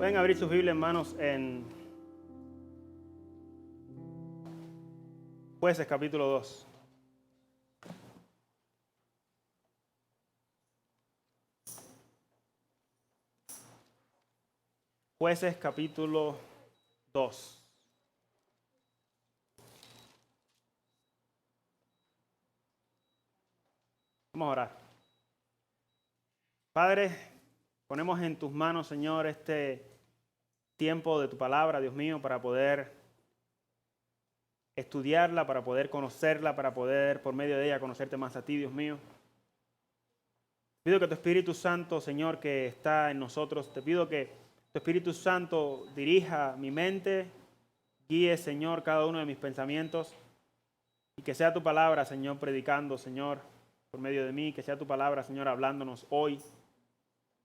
Pueden abrir sus Biblias, hermanos, en Jueces capítulo 2. Jueces capítulo 2. Vamos a orar. Padre, ponemos en tus manos, Señor, este tiempo de tu palabra, Dios mío, para poder estudiarla, para poder conocerla, para poder, por medio de ella, conocerte más a ti, Dios mío. Pido que tu Espíritu Santo, Señor, que está en nosotros, te pido que tu Espíritu Santo dirija mi mente, guíe, Señor, cada uno de mis pensamientos, y que sea tu palabra, Señor, predicando, Señor, por medio de mí, que sea tu palabra, Señor, hablándonos hoy.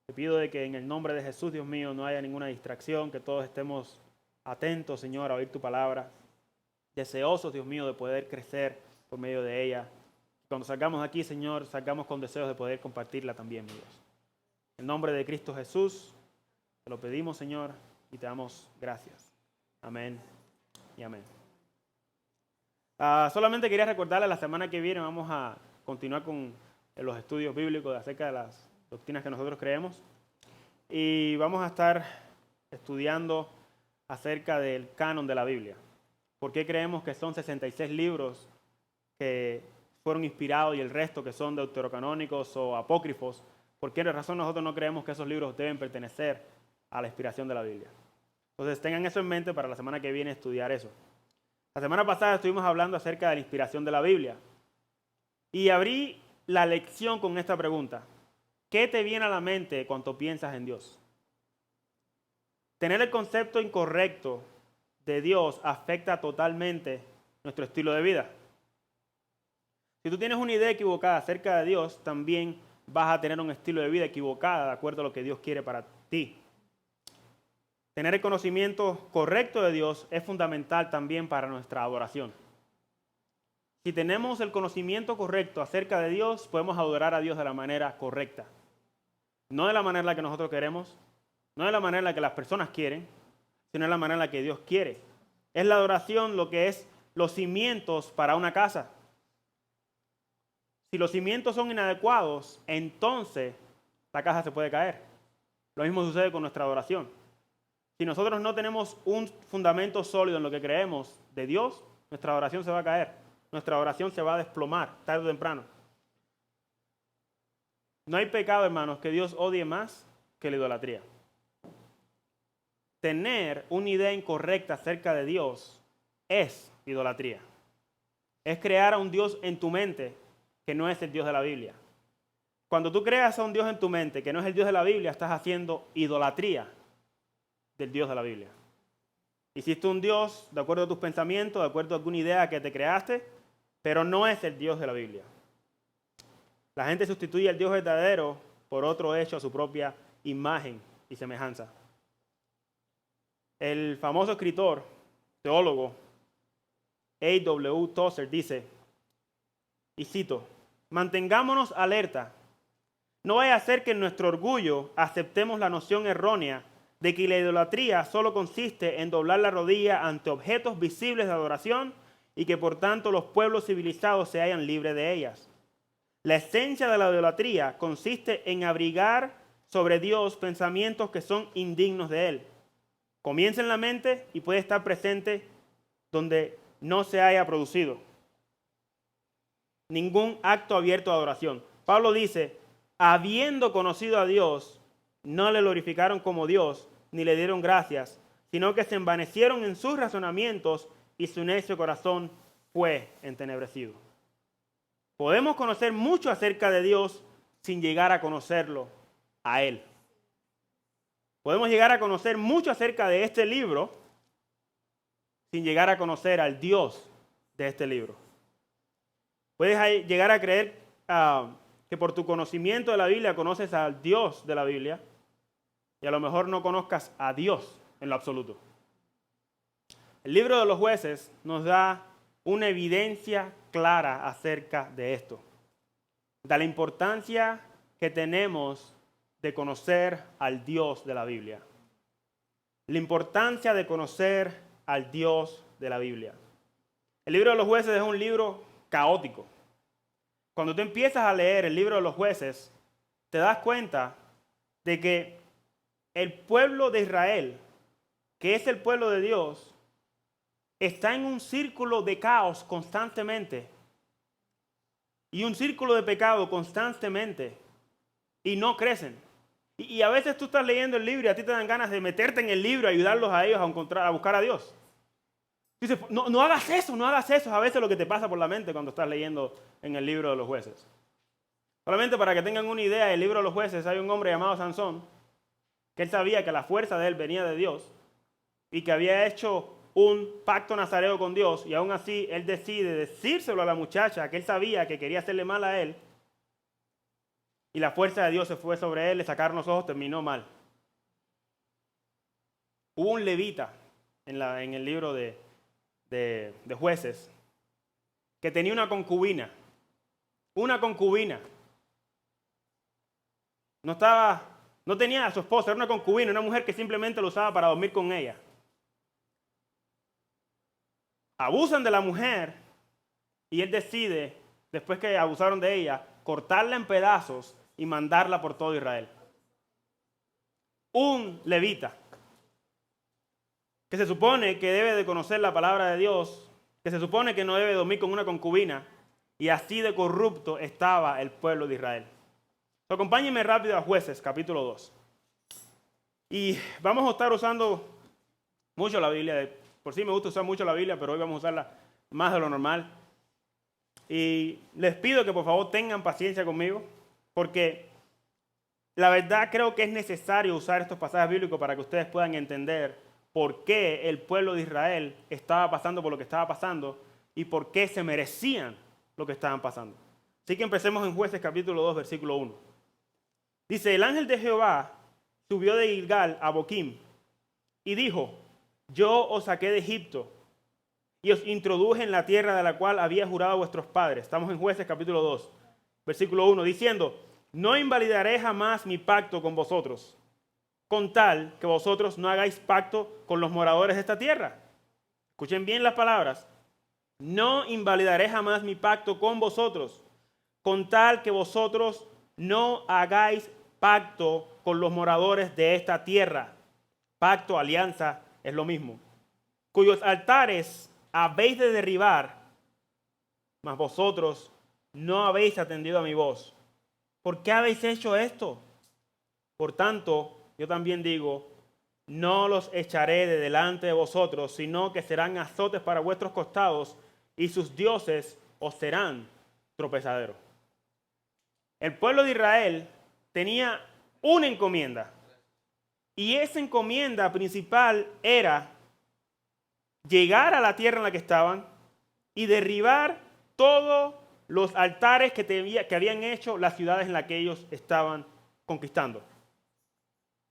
Te pido de que en el nombre de Jesús, Dios mío, no haya ninguna distracción, que todos estemos atentos, Señor, a oír tu palabra, deseosos, Dios mío, de poder crecer por medio de ella. Cuando salgamos de aquí, Señor, salgamos con deseos de poder compartirla también, mi Dios. En el nombre de Cristo Jesús, te lo pedimos, Señor, y te damos gracias. Amén y amén. Solamente quería recordarles, la semana que viene vamos a continuar con los estudios bíblicos acerca de las doctrinas que nosotros creemos. Y vamos a estar estudiando acerca del canon de la Biblia. ¿Por qué creemos que son 66 libros que fueron inspirados y el resto que son deuterocanónicos o apócrifos? ¿Por qué razón nosotros no creemos que esos libros deben pertenecer a la inspiración de la Biblia? Entonces tengan eso en mente para la semana que viene estudiar eso. La semana pasada estuvimos hablando acerca de la inspiración de la Biblia. Y abrí la lección con esta pregunta. ¿Qué te viene a la mente cuando piensas en Dios? Tener el concepto incorrecto de Dios afecta totalmente nuestro estilo de vida. Si tú tienes una idea equivocada acerca de Dios, también vas a tener un estilo de vida equivocado de acuerdo a lo que Dios quiere para ti. Tener el conocimiento correcto de Dios es fundamental también para nuestra adoración. Si tenemos el conocimiento correcto acerca de Dios, podemos adorar a Dios de la manera correcta. No de la manera en la que nosotros queremos, no de la manera en la que las personas quieren, sino de la manera en la que Dios quiere. Es la adoración lo que es los cimientos para una casa. Si los cimientos son inadecuados, entonces la casa se puede caer. Lo mismo sucede con nuestra adoración. Si nosotros no tenemos un fundamento sólido en lo que creemos de Dios, nuestra adoración se va a caer. Nuestra adoración se va a desplomar tarde o temprano. No hay pecado, hermanos, que Dios odie más que la idolatría. Tener una idea incorrecta acerca de Dios es idolatría. Es crear a un Dios en tu mente que no es el Dios de la Biblia. Cuando tú creas a un Dios en tu mente que no es el Dios de la Biblia, estás haciendo idolatría del Dios de la Biblia. Hiciste un Dios de acuerdo a tus pensamientos, de acuerdo a alguna idea que te creaste, pero no es el Dios de la Biblia. La gente sustituye al Dios verdadero por otro hecho a su propia imagen y semejanza. El famoso escritor, teólogo, A.W. Tozer dice, y cito, mantengámonos alerta. No vaya a ser que en nuestro orgullo aceptemos la noción errónea de que la idolatría solo consiste en doblar la rodilla ante objetos visibles de adoración y que por tanto los pueblos civilizados se hallan libres de ellas. La esencia de la idolatría consiste en abrigar sobre Dios pensamientos que son indignos de Él. Comienza en la mente y puede estar presente donde no se haya producido ningún acto abierto de adoración. Pablo dice, habiendo conocido a Dios, no le glorificaron como Dios, ni le dieron gracias, sino que se envanecieron en sus razonamientos y su necio corazón fue entenebrecido. Podemos conocer mucho acerca de Dios sin llegar a conocerlo a Él. Podemos llegar a conocer mucho acerca de este libro sin llegar a conocer al Dios de este libro. Puedes llegar a creer que por tu conocimiento de la Biblia conoces al Dios de la Biblia y a lo mejor no conozcas a Dios en lo absoluto. El libro de los Jueces nos da una evidencia clara acerca de esto, de la importancia que tenemos de conocer al Dios de la Biblia. la importancia de conocer al Dios de la Biblia. El libro de los jueces es un libro caótico. Cuando tú empiezas a leer el libro de los jueces, te das cuenta de que el pueblo de Israel, que es el pueblo de Dios, está en un círculo de caos constantemente y un círculo de pecado constantemente y no crecen. Y a veces tú estás leyendo el libro y a ti te dan ganas de meterte en el libro y ayudarlos a ellos a buscar a Dios. Dices, no hagas eso, no hagas eso. A veces lo que te pasa por la mente cuando estás leyendo en el libro de los jueces. Solamente para que tengan una idea, en el libro de los jueces hay un hombre llamado Sansón, que él sabía que la fuerza de él venía de Dios y que había hecho un pacto nazareo con Dios, y aún así él decide decírselo a la muchacha que él sabía que quería hacerle mal a él, y la fuerza de Dios se fue sobre él, le sacaron los ojos, terminó mal. Hubo un levita en el libro de jueces que tenía una concubina. No tenía a su esposa, era una concubina, una mujer que simplemente lo usaba para dormir con ella. Abusan de la mujer y él decide, después que abusaron de ella, cortarla en pedazos y mandarla por todo Israel. Un levita que se supone que debe de conocer la palabra de Dios, que se supone que no debe dormir con una concubina, y así de corrupto estaba el pueblo de Israel. Acompáñenme rápido a Jueces, capítulo 2. Y vamos a estar usando mucho la Biblia. Por sí me gusta usar mucho la Biblia, pero hoy vamos a usarla más de lo normal. Y les pido que por favor tengan paciencia conmigo, porque la verdad creo que es necesario usar estos pasajes bíblicos para que ustedes puedan entender por qué el pueblo de Israel estaba pasando por lo que estaba pasando y por qué se merecían lo que estaban pasando. Así que empecemos en Jueces capítulo 2, versículo 1. Dice, el ángel de Jehová subió de Gilgal a Boquim y dijo, yo os saqué de Egipto y os introduje en la tierra de la cual había jurado a vuestros padres. Estamos en Jueces capítulo 2, versículo 1, diciendo, no invalidaré jamás mi pacto con vosotros, con tal que vosotros no hagáis pacto con los moradores de esta tierra. Escuchen bien las palabras. No invalidaré jamás mi pacto con vosotros, con tal que vosotros no hagáis pacto con los moradores de esta tierra. Pacto, alianza, es lo mismo. Cuyos altares habéis de derribar, mas vosotros no habéis atendido a mi voz. ¿Por qué habéis hecho esto? Por tanto, yo también digo, no los echaré de delante de vosotros, sino que serán azotes para vuestros costados, y sus dioses os serán tropezaderos. El pueblo de Israel tenía una encomienda, y esa encomienda principal era llegar a la tierra en la que estaban y derribar todos los altares que habían hecho las ciudades en las que ellos estaban conquistando.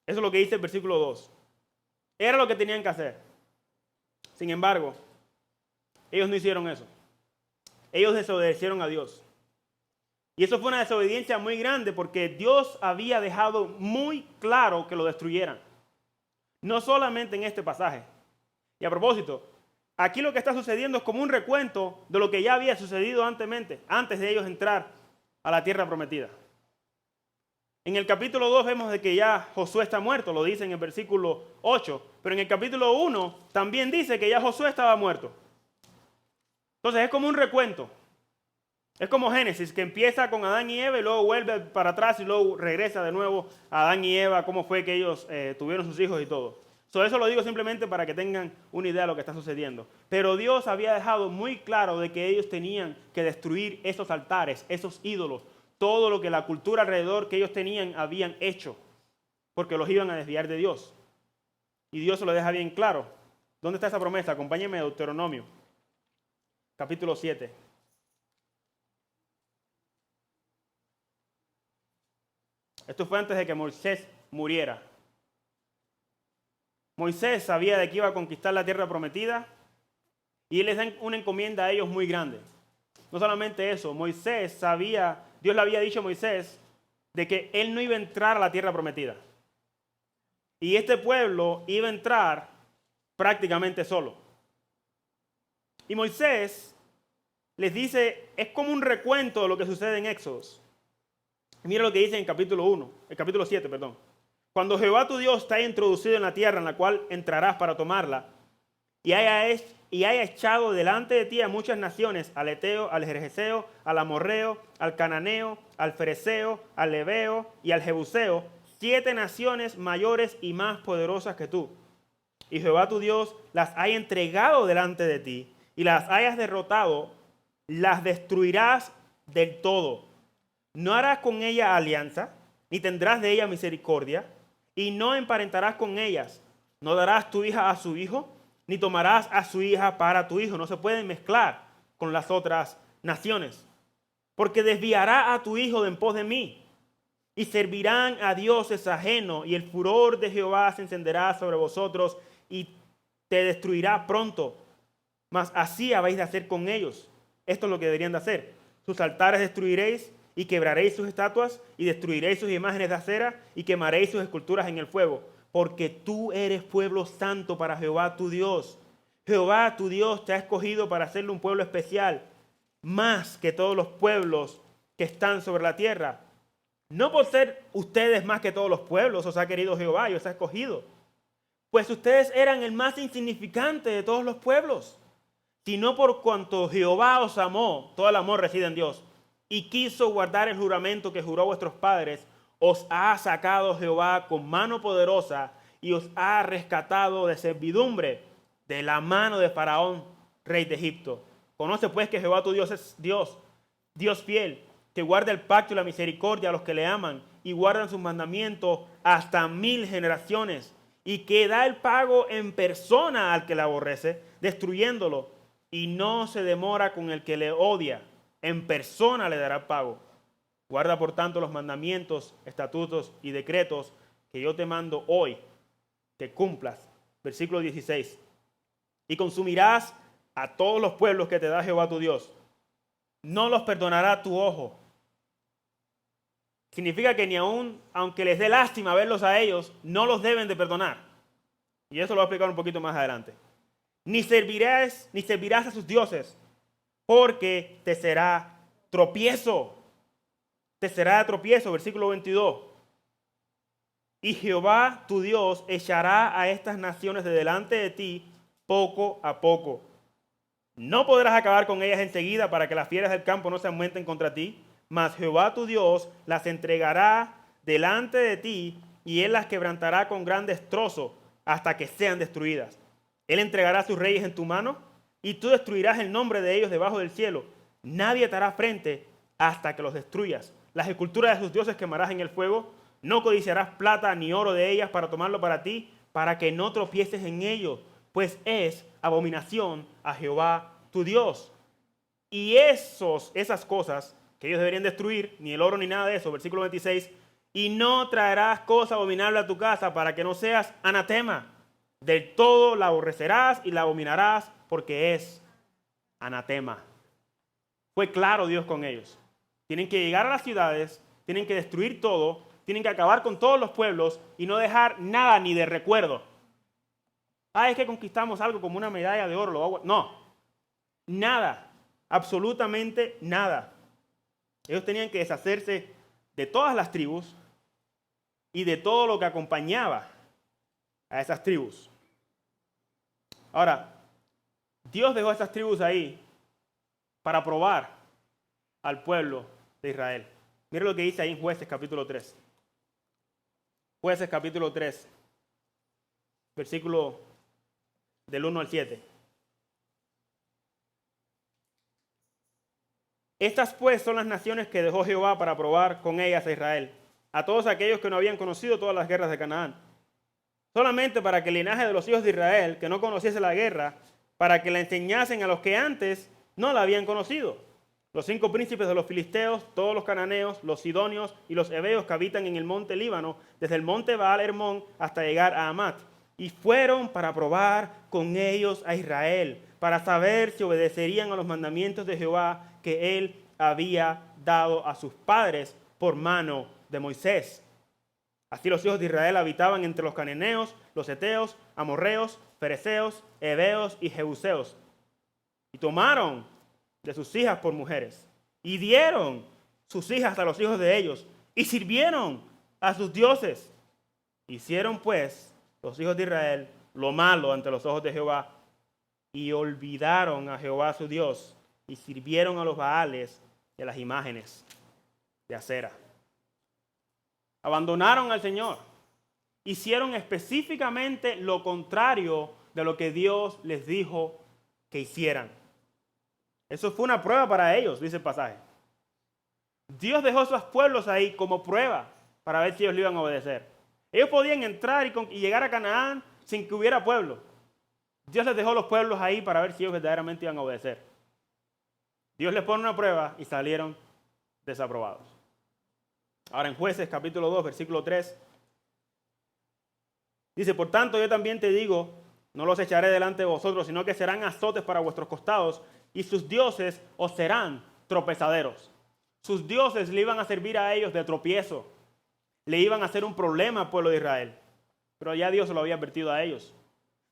Eso es lo que dice el versículo 2. Era lo que tenían que hacer. Sin embargo, ellos no hicieron eso. Ellos desobedecieron a Dios. Y eso fue una desobediencia muy grande porque Dios había dejado muy claro que lo destruyeran. No solamente en este pasaje. Y a propósito, aquí lo que está sucediendo es como un recuento de lo que ya había sucedido antes de ellos entrar a la tierra prometida. En el capítulo 2 vemos de que ya Josué está muerto, lo dice en el versículo 8, pero en el capítulo 1 también dice que ya Josué estaba muerto. Entonces es como un recuento. Es como Génesis, que empieza con Adán y Eva y luego vuelve para atrás y luego regresa de nuevo a Adán y Eva, cómo fue que ellos tuvieron sus hijos y todo. Eso lo digo simplemente para que tengan una idea de lo que está sucediendo. Pero Dios había dejado muy claro de que ellos tenían que destruir esos altares, esos ídolos, todo lo que la cultura alrededor que ellos tenían habían hecho, porque los iban a desviar de Dios. Y Dios se lo deja bien claro. ¿Dónde está esa promesa? Acompáñenme a Deuteronomio, capítulo 7. Esto fue antes de que Moisés muriera. Moisés sabía de que iba a conquistar la tierra prometida y él les da una encomienda a ellos muy grande. No solamente eso, Moisés sabía, Dios le había dicho a Moisés de que él no iba a entrar a la tierra prometida. y este pueblo iba a entrar prácticamente solo. Y Moisés les dice, es como un recuento de lo que sucede en Éxodos. Mira lo que dice en capítulo 7, perdón. Cuando Jehová tu Dios te haya introducido en la tierra en la cual entrarás para tomarla, y haya echado delante de ti a muchas naciones, al Eteo, al Gergeseo, al Amorreo, al Cananeo, al Fereceo, al Leveo y al Jebuseo, 7 naciones mayores y más poderosas que tú. Y Jehová tu Dios las haya entregado delante de ti, y las hayas derrotado, las destruirás del todo. No harás con ellas alianza, ni tendrás de ellas misericordia, y no emparentarás con ellas. No darás tu hija a su hijo, ni tomarás a su hija para tu hijo. No se pueden mezclar con las otras naciones. Porque desviará a tu hijo de en pos de mí, y servirán a dioses ajenos, y el furor de Jehová se encenderá sobre vosotros, y te destruirá pronto. Mas así habéis de hacer con ellos. Esto es lo que deberían de hacer. Sus altares destruiréis, y quebraréis sus estatuas, y destruiréis sus imágenes de acera, y quemaréis sus esculturas en el fuego. Porque tú eres pueblo santo para Jehová tu Dios. Jehová tu Dios te ha escogido para hacerle un pueblo especial, más que todos los pueblos que están sobre la tierra. No por ser ustedes más que todos los pueblos os ha querido Jehová y os ha escogido, pues ustedes eran el más insignificante de todos los pueblos, sino por cuanto Jehová os amó, todo el amor reside en Dios, y quiso guardar el juramento que juró a vuestros padres, os ha sacado Jehová con mano poderosa y os ha rescatado de servidumbre de la mano de Faraón, rey de Egipto. Conoce pues que Jehová tu Dios es Dios, Dios fiel, que guarda el pacto y la misericordia a los que le aman y guardan sus mandamientos hasta 1000 generaciones, y que da el pago en persona al que le aborrece, destruyéndolo, y no se demora con el que le odia. En persona le dará pago. Guarda por tanto los mandamientos, estatutos y decretos que yo te mando hoy, que cumplas. Versículo 16. Y consumirás a todos los pueblos que te da Jehová tu Dios. No los perdonará tu ojo. Significa que ni aun, aunque les dé lástima verlos a ellos, no los deben de perdonar. Y eso lo voy a explicar un poquito más adelante. Ni servirás a sus dioses, porque te será tropiezo. Te será de tropiezo, versículo 22. Y Jehová tu Dios echará a estas naciones de delante de ti poco a poco. No podrás acabar con ellas enseguida para que las fieras del campo no se aumenten contra ti, mas Jehová tu Dios las entregará delante de ti y él las quebrantará con gran destrozo hasta que sean destruidas. Él entregará a sus reyes en tu mano y tú destruirás el nombre de ellos debajo del cielo. Nadie te hará frente hasta que los destruyas. Las esculturas de sus dioses quemarás en el fuego. No codiciarás plata ni oro de ellas para tomarlo para ti, para que no tropieces en ello, pues es abominación a Jehová tu Dios. Y esas cosas que ellos deberían destruir, ni el oro ni nada de eso, versículo 26, y no traerás cosa abominable a tu casa para que no seas anatema. Del todo la aborrecerás y la abominarás porque es anatema. Fue claro Dios con ellos. Tienen que llegar a las ciudades, tienen que destruir todo, tienen que acabar con todos los pueblos y no dejar nada ni de recuerdo. Es que conquistamos algo como una medalla de oro. No, nada, absolutamente nada. Ellos tenían que deshacerse de todas las tribus y de todo lo que acompañaba a esas tribus. Ahora, Dios dejó a esas tribus ahí para probar al pueblo de Israel. Mira lo que dice ahí en Jueces capítulo 3. Jueces capítulo 3, versículo del 1 al 7. Estas pues son las naciones que dejó Jehová para probar con ellas a Israel, a todos aquellos que no habían conocido todas las guerras de Canaán. Solamente para que el linaje de los hijos de Israel, que no conociese la guerra, para que la enseñasen a los que antes no la habían conocido. Los 5 príncipes de los filisteos, todos los cananeos, los sidonios y los heveos que habitan en el monte Líbano, desde el monte Baal Hermón hasta llegar a Amat. Y fueron para probar con ellos a Israel, para saber si obedecerían a los mandamientos de Jehová que él había dado a sus padres por mano de Moisés. Así los hijos de Israel habitaban entre los cananeos, los heteos, amorreos, fereceos, heveos y jebuseos. Y tomaron de sus hijas por mujeres, y dieron sus hijas a los hijos de ellos, y sirvieron a sus dioses. Hicieron pues los hijos de Israel lo malo ante los ojos de Jehová, y olvidaron a Jehová su Dios, y sirvieron a los Baales y a las imágenes de acera. Abandonaron al Señor. Hicieron específicamente lo contrario de lo que Dios les dijo que hicieran. Eso fue una prueba para ellos, dice el pasaje. Dios dejó esos pueblos ahí como prueba para ver si ellos le iban a obedecer. Ellos podían entrar y llegar a Canaán sin que hubiera pueblo. Dios les dejó los pueblos ahí para ver si ellos verdaderamente iban a obedecer. Dios les pone una prueba y salieron desaprobados. Ahora en Jueces capítulo 2, versículo 3, dice, por tanto yo también te digo, no los echaré delante de vosotros, sino que serán azotes para vuestros costados, y sus dioses os serán tropezaderos. Sus dioses le iban a servir a ellos de tropiezo, le iban a hacer un problema al pueblo de Israel. Pero ya Dios se lo había advertido a ellos,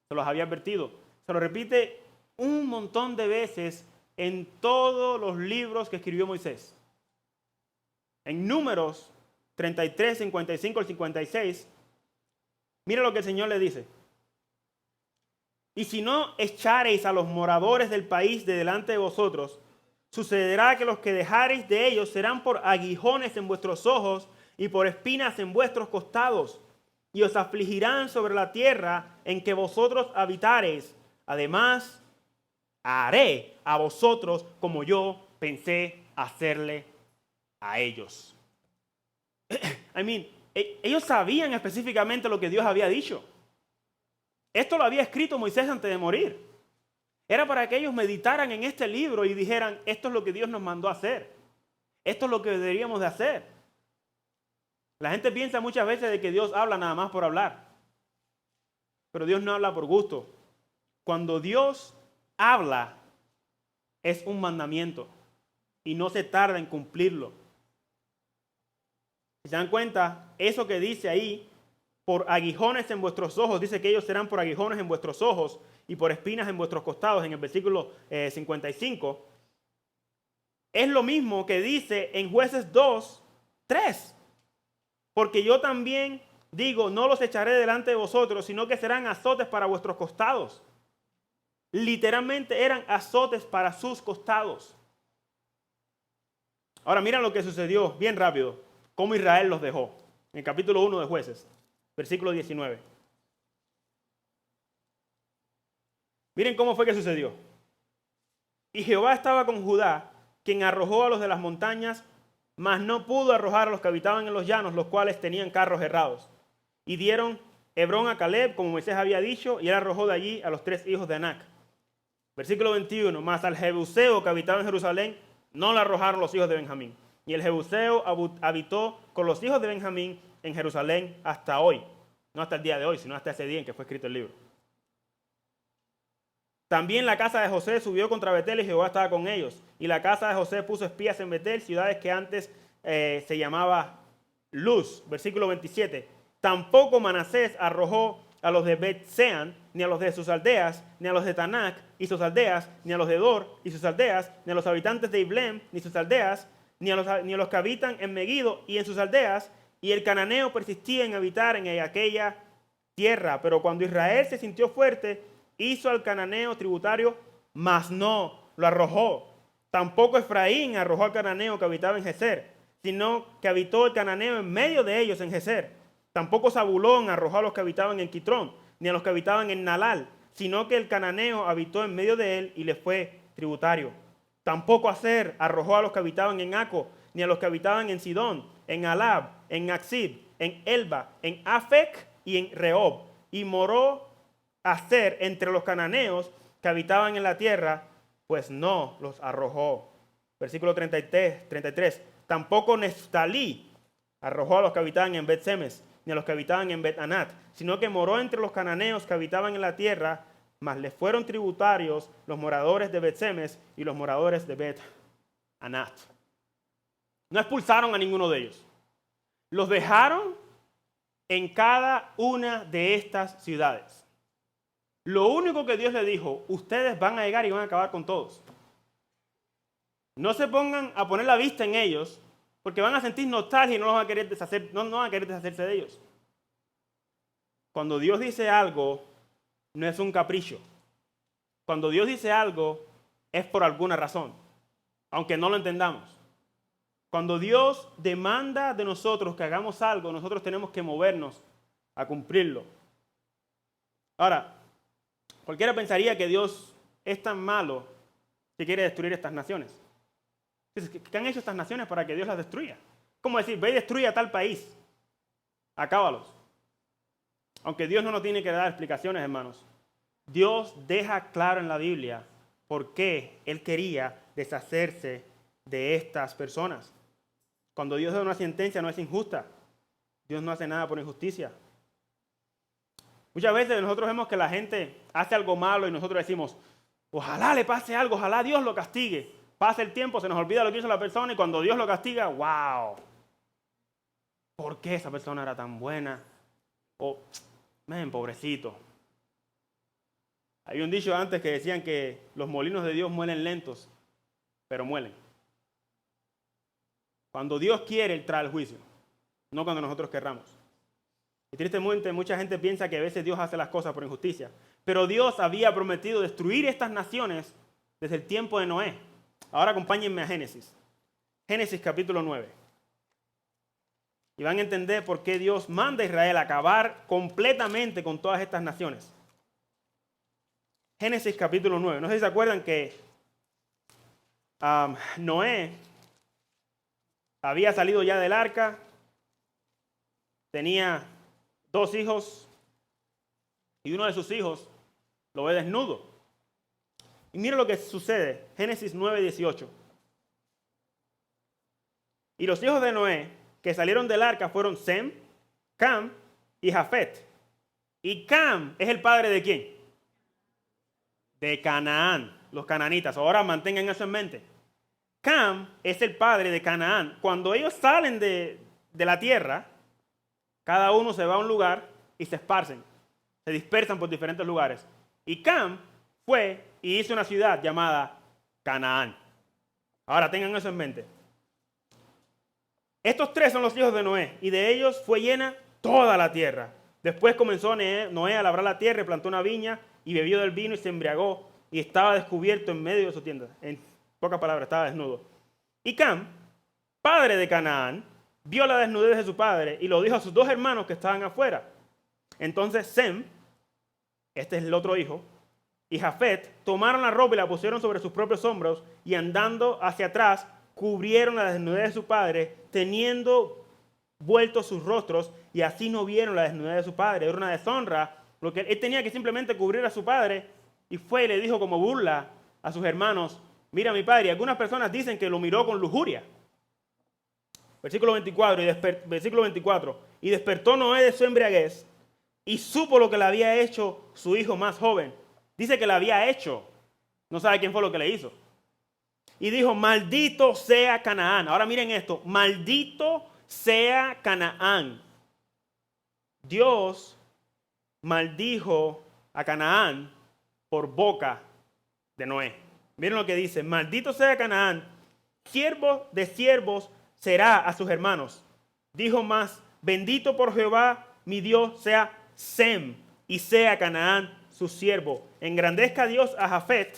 se los había advertido. Se lo repite un montón de veces en todos los libros que escribió Moisés. En Números 33, 55 al 56, mira lo que el Señor le dice. Y si no echareis a los moradores del país de delante de vosotros, sucederá que los que dejareis de ellos serán por aguijones en vuestros ojos y por espinas en vuestros costados, y os afligirán sobre la tierra en que vosotros habitareis. Además, haré a vosotros como yo pensé hacerle a ellos. Ellos sabían específicamente lo que Dios había dicho. Esto lo había escrito Moisés antes de morir. Era para que ellos meditaran en este libro y dijeran, esto es lo que Dios nos mandó a hacer. Esto es lo que deberíamos de hacer. La gente piensa muchas veces de que Dios habla nada más por hablar. Pero Dios no habla por gusto. Cuando Dios habla, es un mandamiento y no se tarda en cumplirlo. Si se dan cuenta, eso que dice ahí, por aguijones en vuestros ojos, dice que ellos serán por aguijones en vuestros ojos y por espinas en vuestros costados, en el versículo 55, es lo mismo que dice en Jueces 2, 3. Porque yo también digo, no los echaré delante de vosotros, sino que serán azotes para vuestros costados. Literalmente eran azotes para sus costados. Ahora miren lo que sucedió, bien rápido, cómo Israel los dejó. En el capítulo 1 de Jueces, versículo 19. Miren cómo fue que sucedió. Y Jehová estaba con Judá, quien arrojó a los de las montañas, mas no pudo arrojar a los que habitaban en los llanos, los cuales tenían carros herrados. Y dieron Hebrón a Caleb, como Moisés había dicho, y él arrojó de allí a los 3 hijos de Anac. Versículo 21, mas al jebuseo que habitaba en Jerusalén, no le arrojaron los hijos de Benjamín. Y el jebuseo habitó con los hijos de Benjamín en Jerusalén hasta hoy. No hasta el día de hoy, sino hasta ese día en que fue escrito el libro. También la casa de José subió contra Betel y Jehová estaba con ellos. Y la casa de José puso espías en Betel, ciudades que antes se llamaba Luz. Versículo 27. Tampoco Manasés arrojó a los de Bet-Sean, ni a los de sus aldeas, ni a los de Tanac y sus aldeas, ni a los de Dor y sus aldeas, ni a los habitantes de Iblem ni sus aldeas, ni a los que habitan en Megiddo y en sus aldeas. Y el cananeo persistía en habitar en aquella tierra. Pero cuando Israel se sintió fuerte, hizo al cananeo tributario, mas no lo arrojó. Tampoco Efraín arrojó al cananeo que habitaba en Geser, sino que habitó el cananeo en medio de ellos en Geser. Tampoco Zabulón arrojó a los que habitaban en Quitrón, ni a los que habitaban en Nalal, sino que el cananeo habitó en medio de él y le fue tributario. Tampoco Aser arrojó a los que habitaban en Aco, ni a los que habitaban en Sidón, en Alab, en Aksib, en Elba, en Afec y en Rehob. Y moró Aser entre los cananeos que habitaban en la tierra, pues no los arrojó. Versículo 33. Tampoco Neftalí arrojó a los que habitaban en Bet-Semes, ni a los que habitaban en Bet-Anat, sino que moró entre los cananeos que habitaban en la tierra, mas les fueron tributarios los moradores de Bet-Semes y los moradores de Bet-Anat. No expulsaron a ninguno de ellos. Los dejaron en cada una de estas ciudades. Lo único que Dios le dijo, ustedes van a llegar y van a acabar con todos. No se pongan a poner la vista en ellos, porque van a sentir nostalgia y no van a querer deshacerse de ellos. Cuando Dios dice algo, no es un capricho. Cuando Dios dice algo, es por alguna razón, aunque no lo entendamos. Cuando Dios demanda de nosotros que hagamos algo, nosotros tenemos que movernos a cumplirlo. Ahora, cualquiera pensaría que Dios es tan malo que quiere destruir estas naciones. ¿Qué han hecho estas naciones para que Dios las destruya? ¿Cómo decir, ve y destruye a tal país? Acábalos. Aunque Dios no nos tiene que dar explicaciones, hermanos. Dios deja claro en la Biblia por qué Él quería deshacerse de estas personas. Cuando Dios da una sentencia no es injusta. Dios no hace nada por injusticia. Muchas veces nosotros vemos que la gente hace algo malo y nosotros decimos, ojalá le pase algo, ojalá Dios lo castigue. Pasa el tiempo, se nos olvida lo que hizo la persona y cuando Dios lo castiga, wow. ¿Por qué esa persona era tan buena? Pobrecito. Hay un dicho antes que decían que los molinos de Dios muelen lentos, pero muelen. Cuando Dios quiere, Él trae el juicio, no cuando nosotros querramos. Y tristemente mucha gente piensa que a veces Dios hace las cosas por injusticia. Pero Dios había prometido destruir estas naciones desde el tiempo de Noé. Ahora acompáñenme a Génesis. Génesis capítulo 9. Y van a entender por qué Dios manda a Israel a acabar completamente con todas estas naciones. Génesis capítulo 9. No sé si se acuerdan que Noé había salido ya del arca, tenía 2 hijos y uno de sus hijos lo ve desnudo. Y mira lo que sucede, Génesis 9:18. Y los hijos de Noé que salieron del arca fueron Sem, Cam y Jafet. Y Cam es el padre ¿de quién? De Canaán, los cananitas. Ahora mantengan eso en mente. Cam es el padre de Canaán. Cuando ellos salen de la tierra, cada uno se va a un lugar y se esparcen. Se dispersan por diferentes lugares. Y Cam fue y hizo una ciudad llamada Canaán. Ahora tengan eso en mente. Estos 3 son los hijos de Noé, y de ellos fue llena toda la tierra. Después comenzó Noé a labrar la tierra, y plantó una viña, y bebió del vino y se embriagó, y estaba descubierto en medio de su tienda. En pocas palabras, estaba desnudo. Y Cam, padre de Canaán, vio la desnudez de su padre, y lo dijo a sus 2 hermanos que estaban afuera. Entonces Sem, este es el otro hijo, y Jafet tomaron la ropa y la pusieron sobre sus propios hombros, y andando hacia atrás, cubrieron la desnudez de su padre, teniendo vueltos sus rostros, y así no vieron la desnudez de su padre. Era una deshonra, porque él tenía que simplemente cubrir a su padre, y fue y le dijo como burla a sus hermanos, mira a mi padre. Y algunas personas dicen que lo miró con lujuria. Versículo 24, y despertó Noé de su embriaguez, y supo lo que le había hecho su hijo más joven. Dice que le había hecho, no sabe quién fue lo que le hizo. Y dijo, maldito sea Canaán. Ahora miren esto, maldito sea Canaán. Dios maldijo a Canaán por boca de Noé. Miren lo que dice, maldito sea Canaán, siervo de siervos será a sus hermanos. Dijo más, bendito por Jehová mi Dios sea Sem, y sea Canaán su siervo. Engrandezca Dios a Jafet,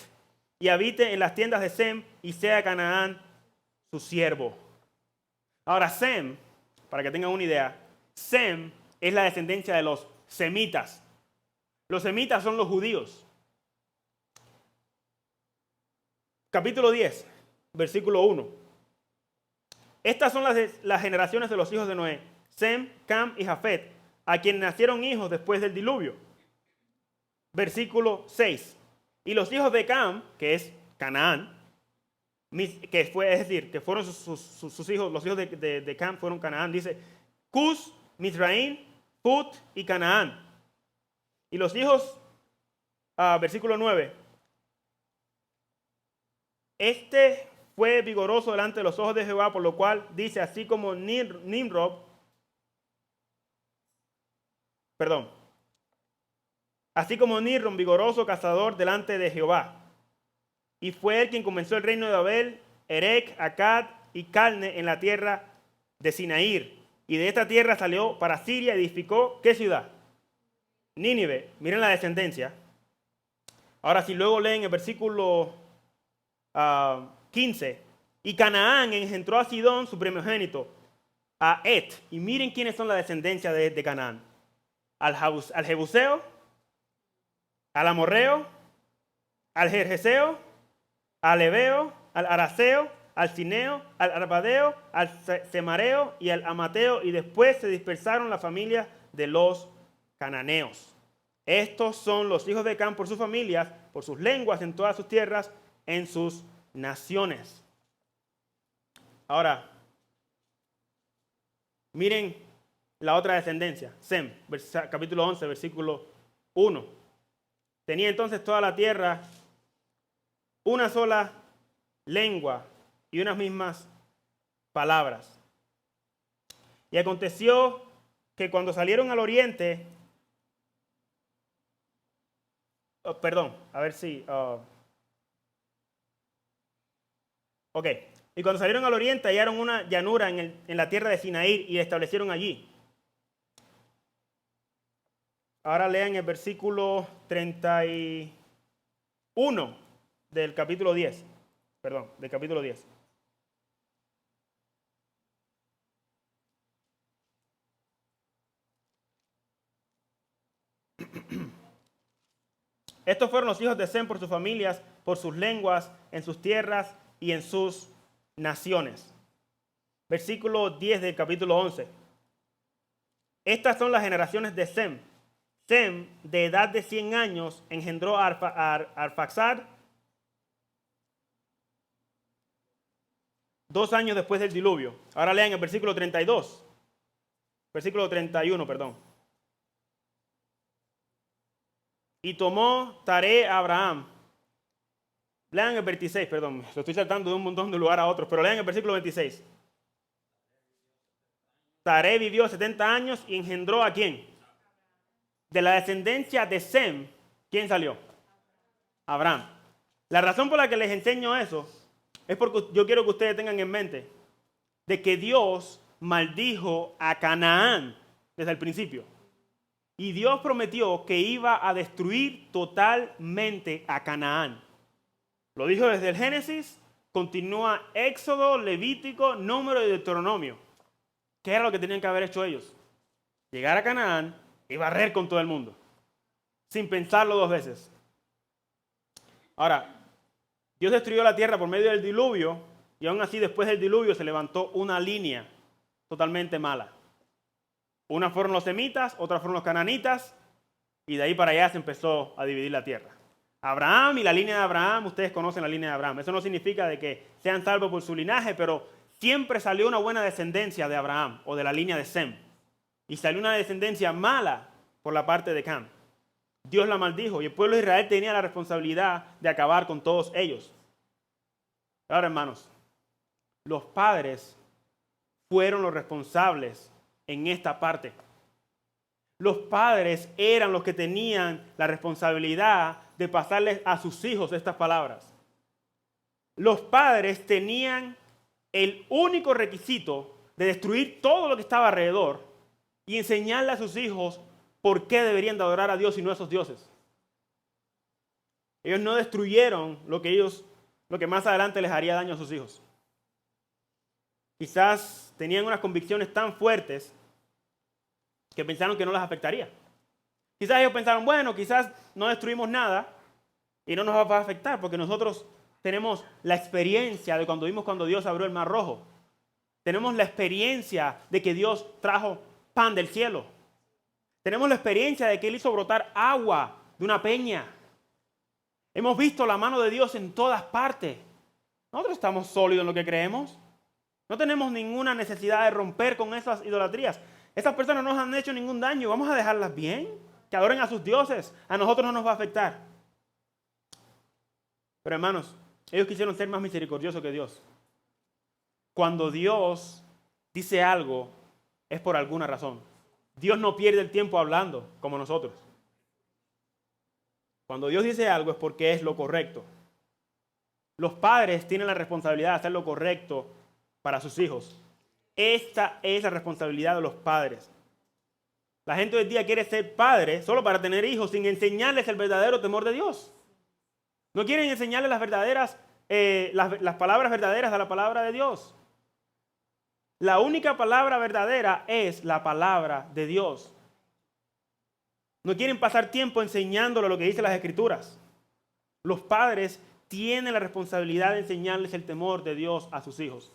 y habite en las tiendas de Sem, y sea Canaán su siervo. Ahora Sem, para que tengan una idea, Sem es la descendencia de los semitas. Los semitas son los judíos. Capítulo 10, versículo 1. Estas son las generaciones de los hijos de Noé, Sem, Cam y Jafet, a quienes nacieron hijos después del diluvio. Versículo 6. Y los hijos de Cam, que es Canaán, que fueron sus hijos, los hijos de Cam fueron Canaán, dice Cus, Mizraim, Put y Canaán. Y los hijos, versículo 9, este fue vigoroso delante de los ojos de Jehová, por lo cual dice, así como Nimrod perdón, así como Nimrod, vigoroso cazador delante de Jehová. Y fue él quien comenzó el reino de Babel, Erec, Accad y Calne en la tierra de Sinair. Y de esta tierra salió para Siria y edificó, ¿qué ciudad? Nínive. Miren la descendencia. Ahora, si luego leen el versículo 15. Y Canaán engendró a Sidón, su primogénito, a Et. Y miren quiénes son la descendencia de Canaán. Al Jebuseo, al Amorreo, al Gergeseo, al Ebeo, al Araseo, al Cineo, al Arbadeo, al Semareo y al Amateo. Y después se dispersaron las familias de los cananeos. Estos son los hijos de Cam por sus familias, por sus lenguas, en todas sus tierras, en sus naciones. Ahora, miren la otra descendencia, Sem, capítulo 11, versículo 1. Tenía entonces toda la tierra una sola lengua y unas mismas palabras. Y aconteció que cuando salieron al oriente, y cuando salieron al oriente hallaron una llanura en la tierra de Sinaí y establecieron allí. Ahora lean el versículo 31 del capítulo 10. Del capítulo 10. Estos fueron los hijos de Sem por sus familias, por sus lenguas, en sus tierras y en sus naciones. Versículo 10 del capítulo 11. Estas son las generaciones de Sem. Sem, de edad de 100 años, engendró a Arfaxad 2 años después del diluvio. Ahora lean el versículo 32. Versículo 31, perdón. Y tomó Taré a Abraham. Lean el 26, perdón. Lo estoy saltando de un montón de lugar a otros, pero lean el versículo 26. Taré vivió 70 años y engendró ¿a quién? De la descendencia de Sem, ¿quién salió? Abraham. La razón por la que les enseño eso es porque yo quiero que ustedes tengan en mente de que Dios maldijo a Canaán desde el principio. Y Dios prometió que iba a destruir totalmente a Canaán. Lo dijo desde el Génesis, continúa Éxodo, Levítico, Número y Deuteronomio. ¿Qué era lo que tenían que haber hecho ellos? Llegar a Canaán y barrer con todo el mundo, sin pensarlo 2 veces. Ahora, Dios destruyó la tierra por medio del diluvio, y aún así después del diluvio se levantó una línea totalmente mala. Unas fueron los semitas, otras fueron los cananitas, y de ahí para allá se empezó a dividir la tierra. Abraham y la línea de Abraham, ustedes conocen la línea de Abraham. Eso no significa de que sean salvos por su linaje, pero siempre salió una buena descendencia de Abraham o de la línea de Sem. Y salió una descendencia mala por la parte de Cam. Dios la maldijo y el pueblo de Israel tenía la responsabilidad de acabar con todos ellos. Ahora, hermanos, los padres fueron los responsables en esta parte. Los padres eran los que tenían la responsabilidad de pasarles a sus hijos estas palabras. Los padres tenían el único requisito de destruir todo lo que estaba alrededor y enseñarle a sus hijos por qué deberían de adorar a Dios y no a esos dioses. Ellos no destruyeron lo que más adelante les haría daño a sus hijos. Quizás tenían unas convicciones tan fuertes que pensaron que no les afectaría. Quizás ellos pensaron, bueno, quizás no destruimos nada y no nos va a afectar porque nosotros tenemos la experiencia de cuando Dios abrió el Mar Rojo. Tenemos la experiencia de que Dios trajo pan del cielo. Tenemos la experiencia de que Él hizo brotar agua de una peña. Hemos visto la mano de Dios en todas partes. Nosotros estamos sólidos en lo que creemos. No tenemos ninguna necesidad de romper con esas idolatrías. Esas personas no nos han hecho ningún daño. Vamos a dejarlas bien. Que adoren a sus dioses. A nosotros no nos va a afectar. Pero hermanos, ellos quisieron ser más misericordiosos que Dios. Cuando Dios dice algo, es por alguna razón. Dios no pierde el tiempo hablando como nosotros. Cuando Dios dice algo es porque es lo correcto. Los padres tienen la responsabilidad de hacer lo correcto para sus hijos. Esta es la responsabilidad de los padres. La gente hoy en día quiere ser padre solo para tener hijos sin enseñarles el verdadero temor de Dios. No quieren enseñarles las verdaderas, las palabras verdaderas de la palabra de Dios. La única palabra verdadera es la palabra de Dios. No quieren pasar tiempo enseñándole lo que dicen las Escrituras. Los padres tienen la responsabilidad de enseñarles el temor de Dios a sus hijos.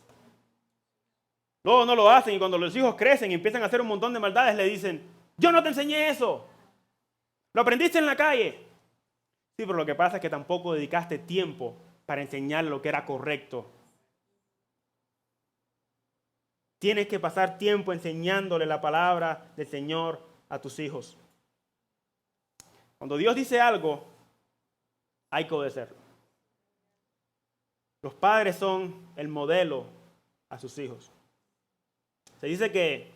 Luego no lo hacen y cuando los hijos crecen y empiezan a hacer un montón de maldades, le dicen, yo no te enseñé eso. Lo aprendiste en la calle. Sí, pero lo que pasa es que tampoco dedicaste tiempo para enseñarle lo que era correcto. Tienes que pasar tiempo enseñándole la palabra del Señor a tus hijos. Cuando Dios dice algo, hay que obedecerlo. Los padres son el modelo a sus hijos. Se dice que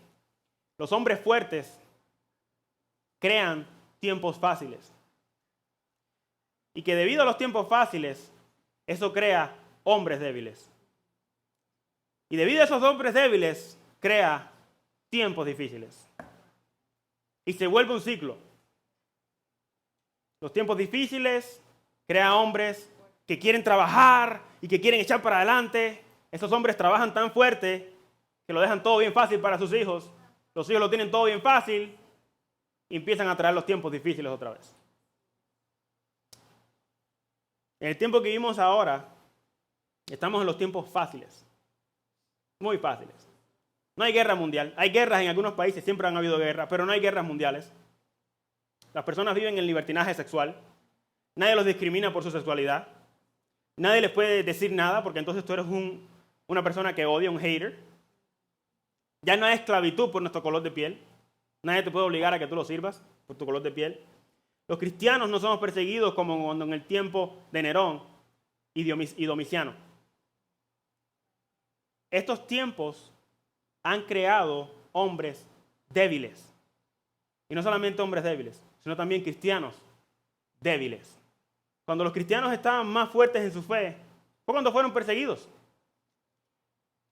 los hombres fuertes crean tiempos fáciles. Y que debido a los tiempos fáciles, eso crea hombres débiles. Y debido a esos hombres débiles, crea tiempos difíciles. Y se vuelve un ciclo. Los tiempos difíciles crean hombres que quieren trabajar y que quieren echar para adelante. Esos hombres trabajan tan fuerte que lo dejan todo bien fácil para sus hijos. Los hijos lo tienen todo bien fácil y empiezan a traer los tiempos difíciles otra vez. En el tiempo que vivimos ahora, estamos en los tiempos fáciles. Muy fáciles. No hay guerra mundial. Hay guerras en algunos países, siempre han habido guerras, pero no hay guerras mundiales. Las personas viven en libertinaje sexual. Nadie los discrimina por su sexualidad. Nadie les puede decir nada porque entonces tú eres una persona que odia, un hater. Ya no hay esclavitud por nuestro color de piel. Nadie te puede obligar a que tú lo sirvas por tu color de piel. Los cristianos no somos perseguidos como cuando en el tiempo de Nerón y Domiciano. Estos tiempos han creado hombres débiles. Y no solamente hombres débiles, sino también cristianos débiles. Cuando los cristianos estaban más fuertes en su fe, fue cuando fueron perseguidos.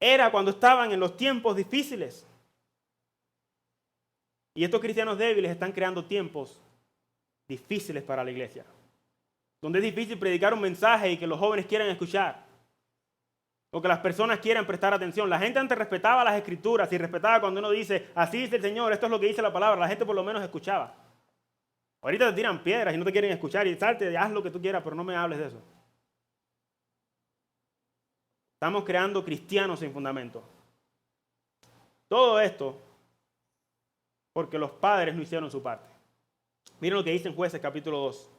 Era cuando estaban en los tiempos difíciles. Y estos cristianos débiles están creando tiempos difíciles para la iglesia. Donde es difícil predicar un mensaje y que los jóvenes quieran escuchar. O que las personas quieran prestar atención. La gente antes respetaba las escrituras y respetaba cuando uno dice, así dice el Señor, esto es lo que dice la palabra. La gente por lo menos escuchaba. Ahorita te tiran piedras y no te quieren escuchar y salte, haz lo que tú quieras, pero no me hables de eso. Estamos creando cristianos sin fundamento. Todo esto porque los padres no hicieron su parte. Miren lo que dice en Jueces capítulo 2,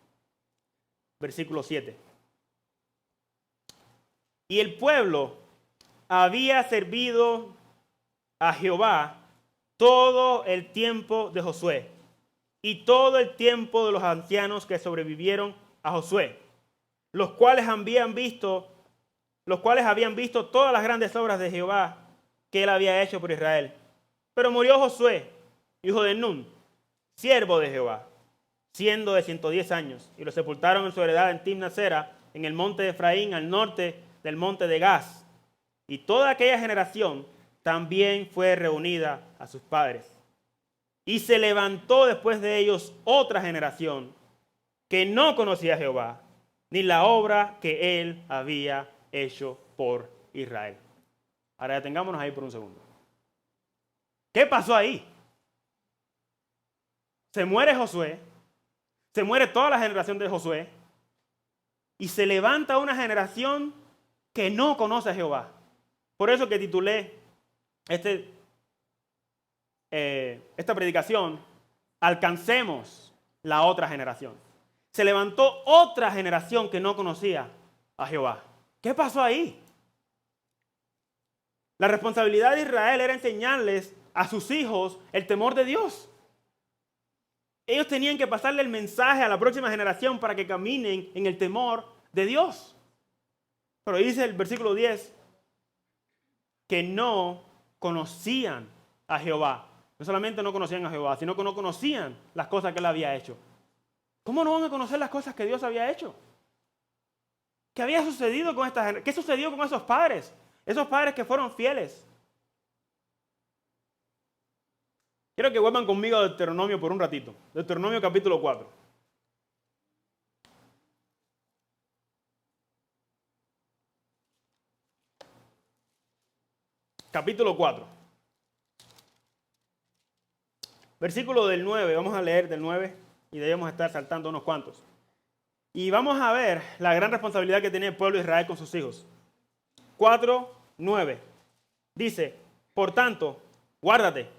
versículo 7. Y el pueblo había servido a Jehová todo el tiempo de Josué y todo el tiempo de los ancianos que sobrevivieron a Josué, los cuales habían visto todas las grandes obras de Jehová que él había hecho por Israel. Pero murió Josué, hijo de Nun, siervo de Jehová, siendo de 110 años, y lo sepultaron en su heredad en Timnat-Sera, en el monte de Efraín, al norte del monte de Gaz. Y toda aquella generación también fue reunida a sus padres. Y se levantó después de ellos otra generación que no conocía a Jehová, ni la obra que él había hecho por Israel. Ahora detengámonos ahí por un segundo. ¿Qué pasó ahí? Se muere Josué, se muere toda la generación de Josué, y se levanta una generación que no conoce a Jehová. Por eso que titulé esta predicación, Alcancemos la otra generación. Se levantó otra generación que no conocía a Jehová. ¿Qué pasó ahí? La responsabilidad de Israel era enseñarles a sus hijos el temor de Dios. Ellos tenían que pasarle el mensaje a la próxima generación para que caminen en el temor de Dios. Pero dice el versículo 10 que no conocían a Jehová. No solamente no conocían a Jehová, sino que no conocían las cosas que él había hecho. ¿Cómo no van a conocer las cosas que Dios había hecho? ¿Qué había sucedido con esta gente? ¿Qué sucedió con esos padres? Esos padres que fueron fieles. Quiero que vuelvan conmigo a Deuteronomio por un ratito. Deuteronomio capítulo 4. Capítulo 4. Versículo del 9. Vamos a leer del 9 y debemos estar saltando unos cuantos. Y vamos a ver la gran responsabilidad que tenía el pueblo de Israel con sus hijos. 4, 9. Dice, por tanto, guárdate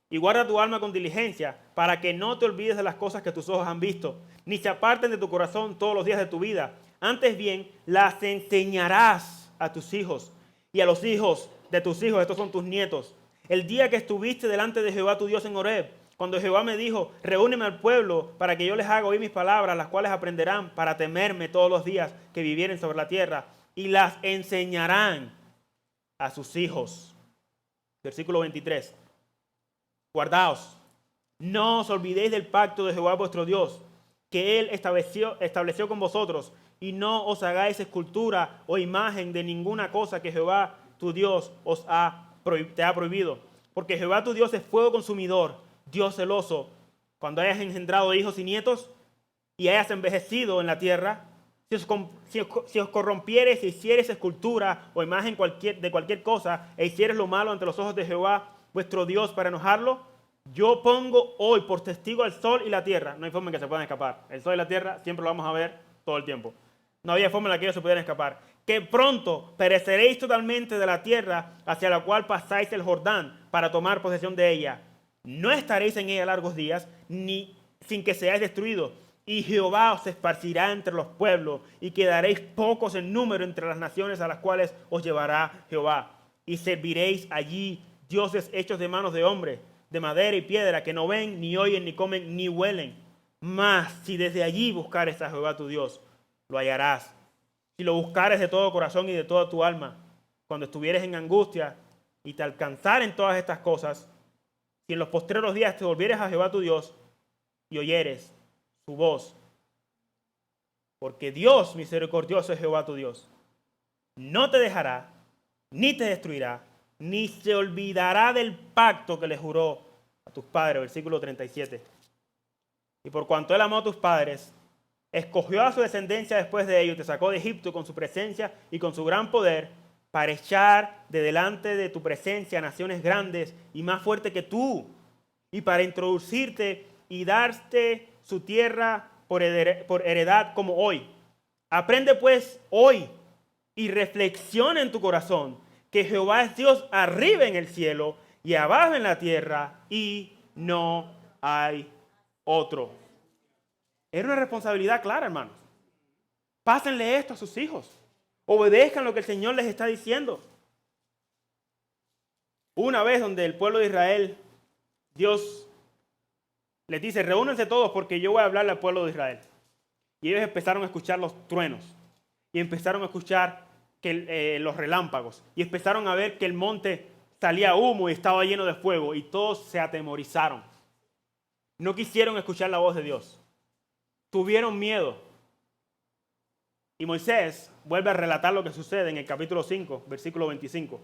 y guarda tu alma con diligencia para que no te olvides de las cosas que tus ojos han visto, ni se aparten de tu corazón todos los días de tu vida. Antes bien, las enseñarás a tus hijos y a los hijos de tus hijos, estos son tus nietos. El día que estuviste delante de Jehová tu Dios en Horeb, cuando Jehová me dijo, reúneme al pueblo para que yo les haga oír mis palabras, las cuales aprenderán para temerme todos los días que vivieren sobre la tierra, y las enseñarán a sus hijos. Versículo 23. Guardaos, no os olvidéis del pacto de Jehová vuestro Dios, que Él estableció con vosotros, y no os hagáis escultura o imagen de ninguna cosa que Jehová tu Dios te ha prohibido. Porque Jehová tu Dios es fuego consumidor, Dios celoso. Cuando hayas engendrado hijos y nietos y hayas envejecido en la tierra, si os corrompieres y hicieres escultura o imagen de cualquier cosa e hicieres lo malo ante los ojos de Jehová vuestro Dios para enojarlo, yo pongo hoy por testigo al sol y la tierra. No hay forma en que se puedan escapar. El sol y la tierra siempre lo vamos a ver todo el tiempo. No había forma en la que ellos se pudieran escapar. Que pronto pereceréis totalmente de la tierra hacia la cual pasáis el Jordán para tomar posesión de ella. No estaréis en ella largos días, ni sin que seáis destruidos. Y Jehová os esparcirá entre los pueblos, y quedaréis pocos en número entre las naciones a las cuales os llevará Jehová. Y serviréis allí dioses hechos de manos de hombres, de madera y piedra, que no ven, ni oyen, ni comen, ni huelen. Mas si desde allí buscares a Jehová tu Dios, lo hallarás. Si lo buscares de todo corazón y de toda tu alma, cuando estuvieres en angustia y te alcanzaren todas estas cosas, si en los postreros días te volvieres a Jehová tu Dios y oyeres su voz, porque Dios misericordioso es Jehová tu Dios, no te dejará, ni te destruirá, ni se olvidará del pacto que le juró a tus padres. Versículo 37. Y por cuanto él amó a tus padres, escogió a su descendencia después de ellos, te sacó de Egipto con su presencia y con su gran poder, para echar de delante de tu presencia naciones grandes y más fuertes que tú, y para introducirte y darte su tierra por heredad como hoy. Aprende pues hoy y reflexiona en tu corazón que Jehová es Dios arriba en el cielo y abajo en la tierra, y no hay otro. Era una responsabilidad clara, hermanos. Pásenle esto a sus hijos. Obedezcan lo que el Señor les está diciendo. Una vez donde el pueblo de Israel, Dios les dice, reúnanse todos porque yo voy a hablarle al pueblo de Israel. Y ellos empezaron a escuchar los truenos. Y empezaron a escuchar los relámpagos. Y empezaron a ver que el monte salía humo y estaba lleno de fuego. Y todos se atemorizaron. No quisieron escuchar la voz de Dios. Tuvieron miedo. Y Moisés vuelve a relatar lo que sucede en el capítulo 5, versículo 25.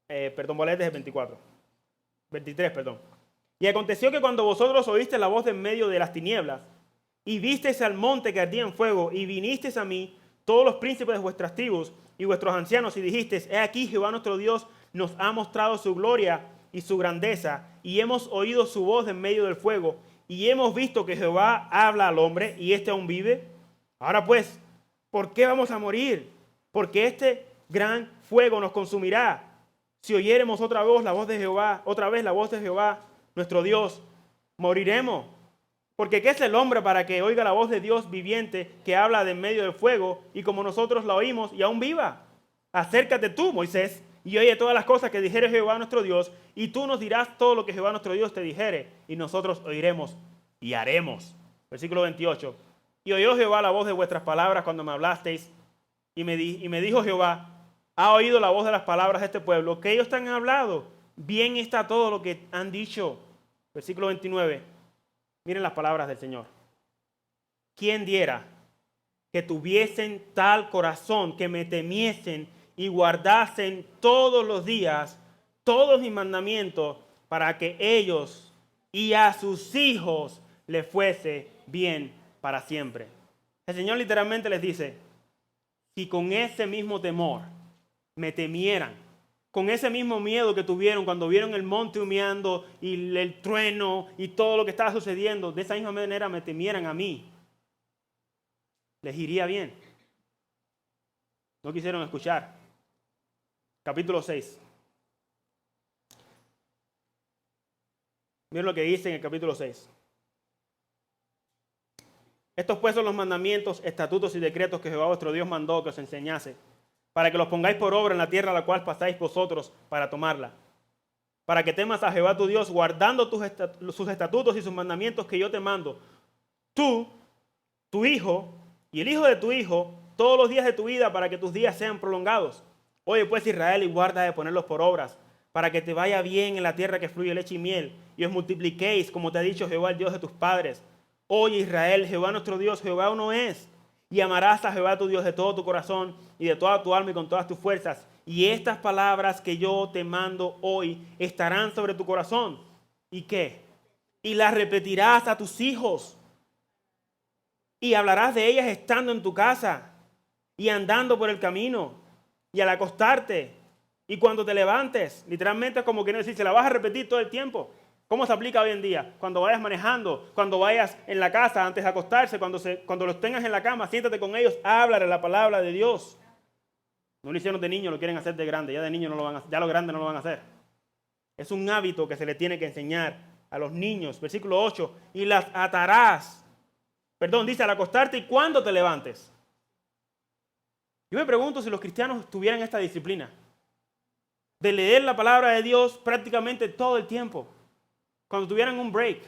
Voy a leer desde 23. Y aconteció que cuando vosotros oísteis la voz de en medio de las tinieblas, y visteis al monte que ardía en fuego, y vinisteis a mí, todos los príncipes de vuestras tribus, y vuestros ancianos, y dijisteis, he aquí Jehová nuestro Dios nos ha mostrado su gloria y su grandeza, y hemos oído su voz en medio del fuego, y hemos visto que Jehová habla al hombre, y éste aún vive. Ahora pues, ¿por qué vamos a morir? Porque este gran fuego nos consumirá. Si oyéremos otra vez la voz de Jehová, nuestro Dios, moriremos. Porque ¿qué es el hombre para que oiga la voz de Dios viviente que habla de en medio del fuego, y como nosotros la oímos y aún viva? Acércate tú, Moisés, y oye todas las cosas que dijere Jehová nuestro Dios, y tú nos dirás todo lo que Jehová nuestro Dios te dijere, y nosotros oiremos y haremos. Versículo 28. Y oyó Jehová la voz de vuestras palabras cuando me hablasteis, y me dijo Jehová, ha oído la voz de las palabras de este pueblo, que ellos te han hablado. Bien está todo lo que han dicho. Versículo 29. Miren las palabras del Señor. ¿Quién diera que tuviesen tal corazón, que me temiesen y guardasen todos los días todos mis mandamientos, para que ellos y a sus hijos les fuese bien para siempre? El Señor literalmente les dice, si con ese mismo temor me temieran, con ese mismo miedo que tuvieron cuando vieron el monte humeando y el trueno y todo lo que estaba sucediendo, de esa misma manera me temieran a mí, les iría bien. No quisieron escuchar. Capítulo 6. Miren lo que dice en el capítulo 6. Estos pues son los mandamientos, estatutos y decretos que Jehová vuestro Dios mandó que os enseñase, para que los pongáis por obra en la tierra a la cual pasáis vosotros para tomarla. Para que temas a Jehová tu Dios, guardando sus estatutos y sus mandamientos que yo te mando, tú, tu hijo y el hijo de tu hijo, todos los días de tu vida, para que tus días sean prolongados. Oye pues Israel, y guarda de ponerlos por obras, para que te vaya bien en la tierra que fluye leche y miel, y os multipliquéis, como te ha dicho Jehová, el Dios de tus padres. Oye Israel, Jehová nuestro Dios, Jehová uno es. Y amarás a Jehová tu Dios de todo tu corazón y de toda tu alma y con todas tus fuerzas. Y estas palabras que yo te mando hoy estarán sobre tu corazón. ¿Y qué? Y las repetirás a tus hijos. Y hablarás de ellas estando en tu casa y andando por el camino y al acostarte y cuando te levantes. Literalmente es como que no decir, se la vas a repetir todo el tiempo. ¿Cómo se aplica hoy en día? Cuando vayas manejando, cuando vayas en la casa antes de acostarse, cuando los tengas en la cama, siéntate con ellos, háblale la palabra de Dios. No lo hicieron de niño, lo quieren hacer de grande. Ya de niño no lo van a hacer, ya los grandes no lo van a hacer. Es un hábito que se le tiene que enseñar a los niños. Versículo 8. Y las atarás. Dice al acostarte y cuando te levantes. Yo me pregunto si los cristianos tuvieran esta disciplina de leer la palabra de Dios prácticamente todo el tiempo. Cuando tuvieran un break.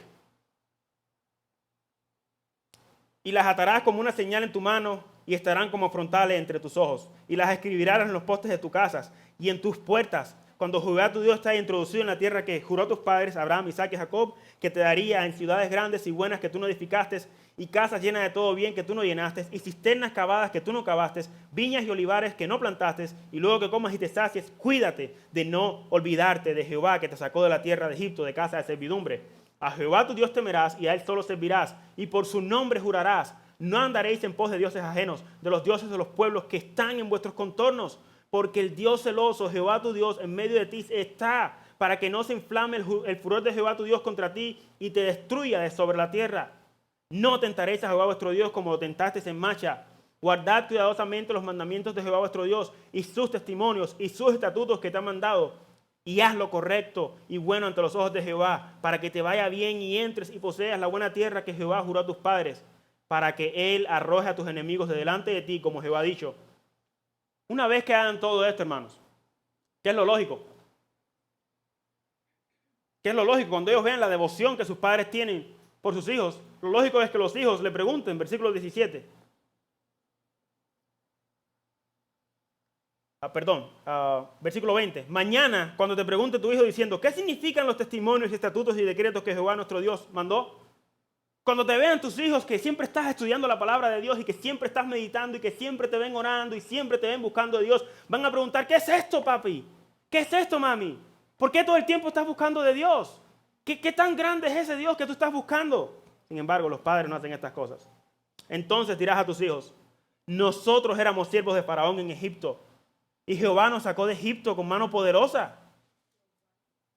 Y las atarás como una señal en tu mano y estarán como frontales entre tus ojos. Y las escribirás en los postes de tu casa y en tus puertas. Cuando Jehová tu Dios te haya introducido en la tierra que juró a tus padres, Abraham, Isaac y Jacob, que te daría en ciudades grandes y buenas que tú no edificaste, y casas llenas de todo bien que tú no llenaste, y cisternas cavadas que tú no cavaste, viñas y olivares que no plantaste, y luego que comas y te sacies, cuídate de no olvidarte de Jehová que te sacó de la tierra de Egipto, de casa de servidumbre. A Jehová tu Dios temerás y a él solo servirás, y por su nombre jurarás. No andaréis en pos de dioses ajenos, de los dioses de los pueblos que están en vuestros contornos, porque el Dios celoso, Jehová tu Dios, en medio de ti está, para que no se inflame el furor de Jehová tu Dios contra ti y te destruya de sobre la tierra. No tentaréis a Jehová vuestro Dios como lo tentasteis en Macha. Guardad cuidadosamente los mandamientos de Jehová vuestro Dios y sus testimonios y sus estatutos que te han mandado. Y haz lo correcto y bueno ante los ojos de Jehová, para que te vaya bien y entres y poseas la buena tierra que Jehová juró a tus padres, para que Él arroje a tus enemigos de delante de ti, como Jehová ha dicho. Una vez que hagan todo esto, hermanos, ¿qué es lo lógico? ¿Qué es lo lógico? Cuando ellos vean la devoción que sus padres tienen por sus hijos, lo lógico es que los hijos le pregunten, versículo 17. Versículo 20. Mañana, cuando te pregunte tu hijo diciendo, ¿qué significan los testimonios, estatutos y decretos que Jehová nuestro Dios mandó? Cuando te vean tus hijos que siempre estás estudiando la palabra de Dios y que siempre estás meditando y que siempre te ven orando y siempre te ven buscando de Dios, van a preguntar, ¿qué es esto, papi? ¿Qué es esto, mami? ¿Por qué todo el tiempo estás buscando de Dios? ¿Qué tan grande es ese Dios que tú estás buscando? Sin embargo, los padres no hacen estas cosas. Entonces dirás a tus hijos, nosotros éramos siervos de Faraón en Egipto y Jehová nos sacó de Egipto con mano poderosa.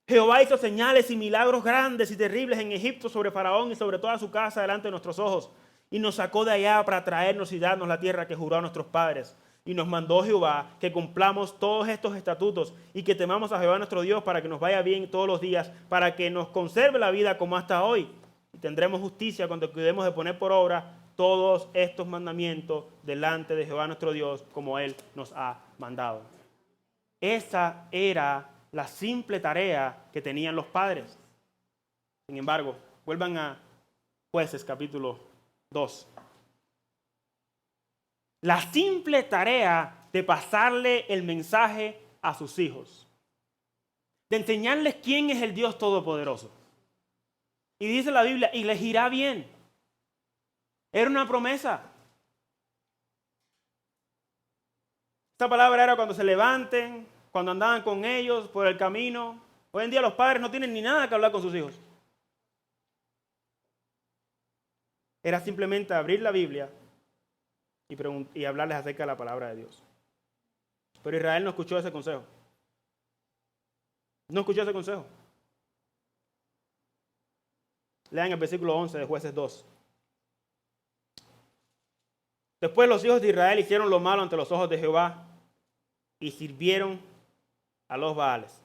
Jehová hizo señales y milagros grandes y terribles en Egipto sobre Faraón y sobre toda su casa delante de nuestros ojos. Y nos sacó de allá para traernos y darnos la tierra que juró a nuestros padres. Y nos mandó Jehová que cumplamos todos estos estatutos y que temamos a Jehová nuestro Dios para que nos vaya bien todos los días, para que nos conserve la vida como hasta hoy. Y tendremos justicia cuando cuidemos de poner por obra todos estos mandamientos delante de Jehová nuestro Dios, como Él nos ha mandado. Esa era la simple tarea que tenían los padres. Sin embargo, vuelvan a Jueces capítulo 2. La simple tarea de pasarle el mensaje a sus hijos, de enseñarles quién es el Dios Todopoderoso. Y dice la Biblia, y les irá bien. Era una promesa. Esta palabra era cuando se levanten, cuando andaban con ellos por el camino. Hoy en día los padres no tienen ni nada que hablar con sus hijos. Era simplemente abrir la Biblia y hablarles acerca de la palabra de Dios. Pero Israel no escuchó ese consejo. No escuchó ese consejo. Lean el versículo 11 de Jueces 2. Después los hijos de Israel hicieron lo malo ante los ojos de Jehová y sirvieron a los Baales.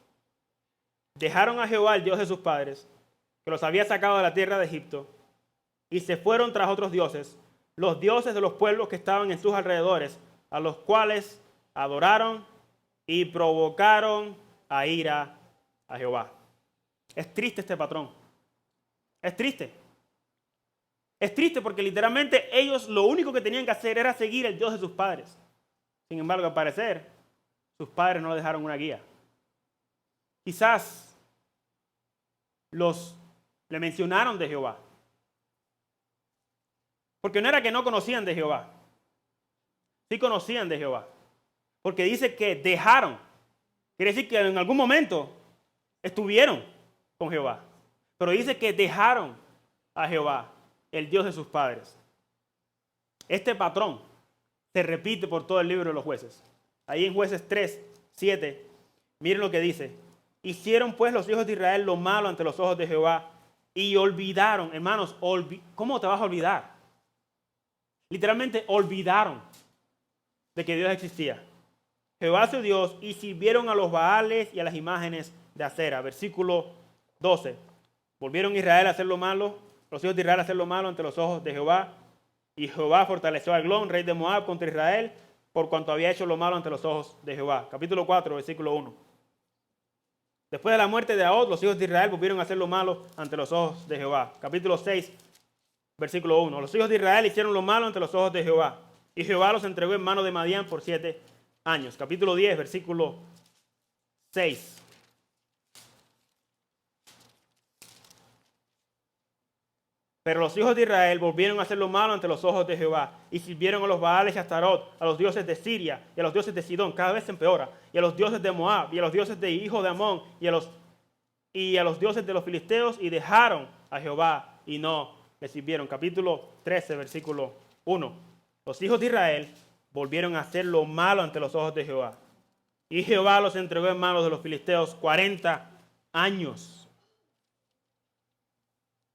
Dejaron a Jehová, el Dios de sus padres, que los había sacado de la tierra de Egipto, y se fueron tras otros dioses, los dioses de los pueblos que estaban en sus alrededores, a los cuales adoraron y provocaron a ira a Jehová. Es triste este patrón. Es triste. Es triste porque literalmente ellos lo único que tenían que hacer era seguir el Dios de sus padres. Sin embargo, al parecer, sus padres no les dejaron una guía. Quizás le mencionaron de Jehová. Porque no era que no conocían de Jehová. Sí conocían de Jehová. Porque dice que dejaron. Quiere decir que en algún momento estuvieron con Jehová. Pero dice que dejaron a Jehová, el Dios de sus padres. Este patrón se repite por todo el libro de los Jueces. Ahí en Jueces 3, 7, miren lo que dice. Hicieron pues los hijos de Israel lo malo ante los ojos de Jehová y olvidaron. Hermanos, ¿cómo te vas a olvidar? Literalmente olvidaron de que Dios existía. Jehová su Dios, y sirvieron a los Baales y a las imágenes de acera. Versículo 12. Volvieron Israel a hacer lo malo, los hijos de Israel a hacer lo malo ante los ojos de Jehová. Y Jehová fortaleció a Eglón, rey de Moab, contra Israel, por cuanto había hecho lo malo ante los ojos de Jehová. Capítulo 4, versículo 1. Después de la muerte de Ahod, los hijos de Israel volvieron a hacer lo malo ante los ojos de Jehová. Capítulo 6, versículo 1. Los hijos de Israel hicieron lo malo ante los ojos de Jehová. Y Jehová los entregó en mano de Madián por 7 años. Capítulo 10, versículo 6. Pero los hijos de Israel volvieron a hacer lo malo ante los ojos de Jehová y sirvieron a los Baales y a Astarot, a los dioses de Siria y a los dioses de Sidón, cada vez se empeora, y a los dioses de Moab y a los dioses de hijo de Amón y a los dioses de los filisteos, y dejaron a Jehová y no le sirvieron. Capítulo 13, versículo 1. Los hijos de Israel volvieron a hacer lo malo ante los ojos de Jehová. Y Jehová los entregó en manos de los filisteos 40 años.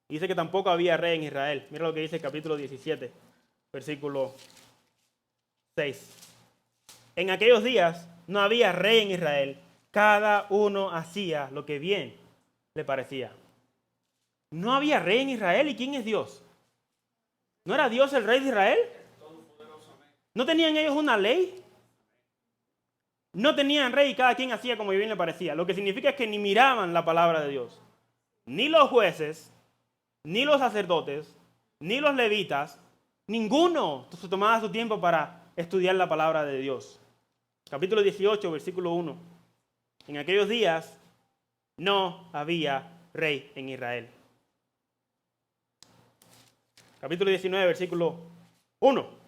Dice que tampoco había rey en Israel. Mira lo que dice el capítulo 17, versículo 6. En aquellos días no había rey en Israel. Cada uno hacía lo que bien le parecía. No había rey en Israel. ¿Y quién es Dios? ¿No era Dios el rey de Israel? ¿No tenían ellos una ley? No tenían rey y cada quien hacía como bien le parecía. Lo que significa es que ni miraban la palabra de Dios. Ni los jueces, ni los sacerdotes, ni los levitas, ninguno se tomaba su tiempo para estudiar la palabra de Dios. Capítulo 18, versículo 1. En aquellos días no había rey en Israel. Capítulo 19, versículo 1.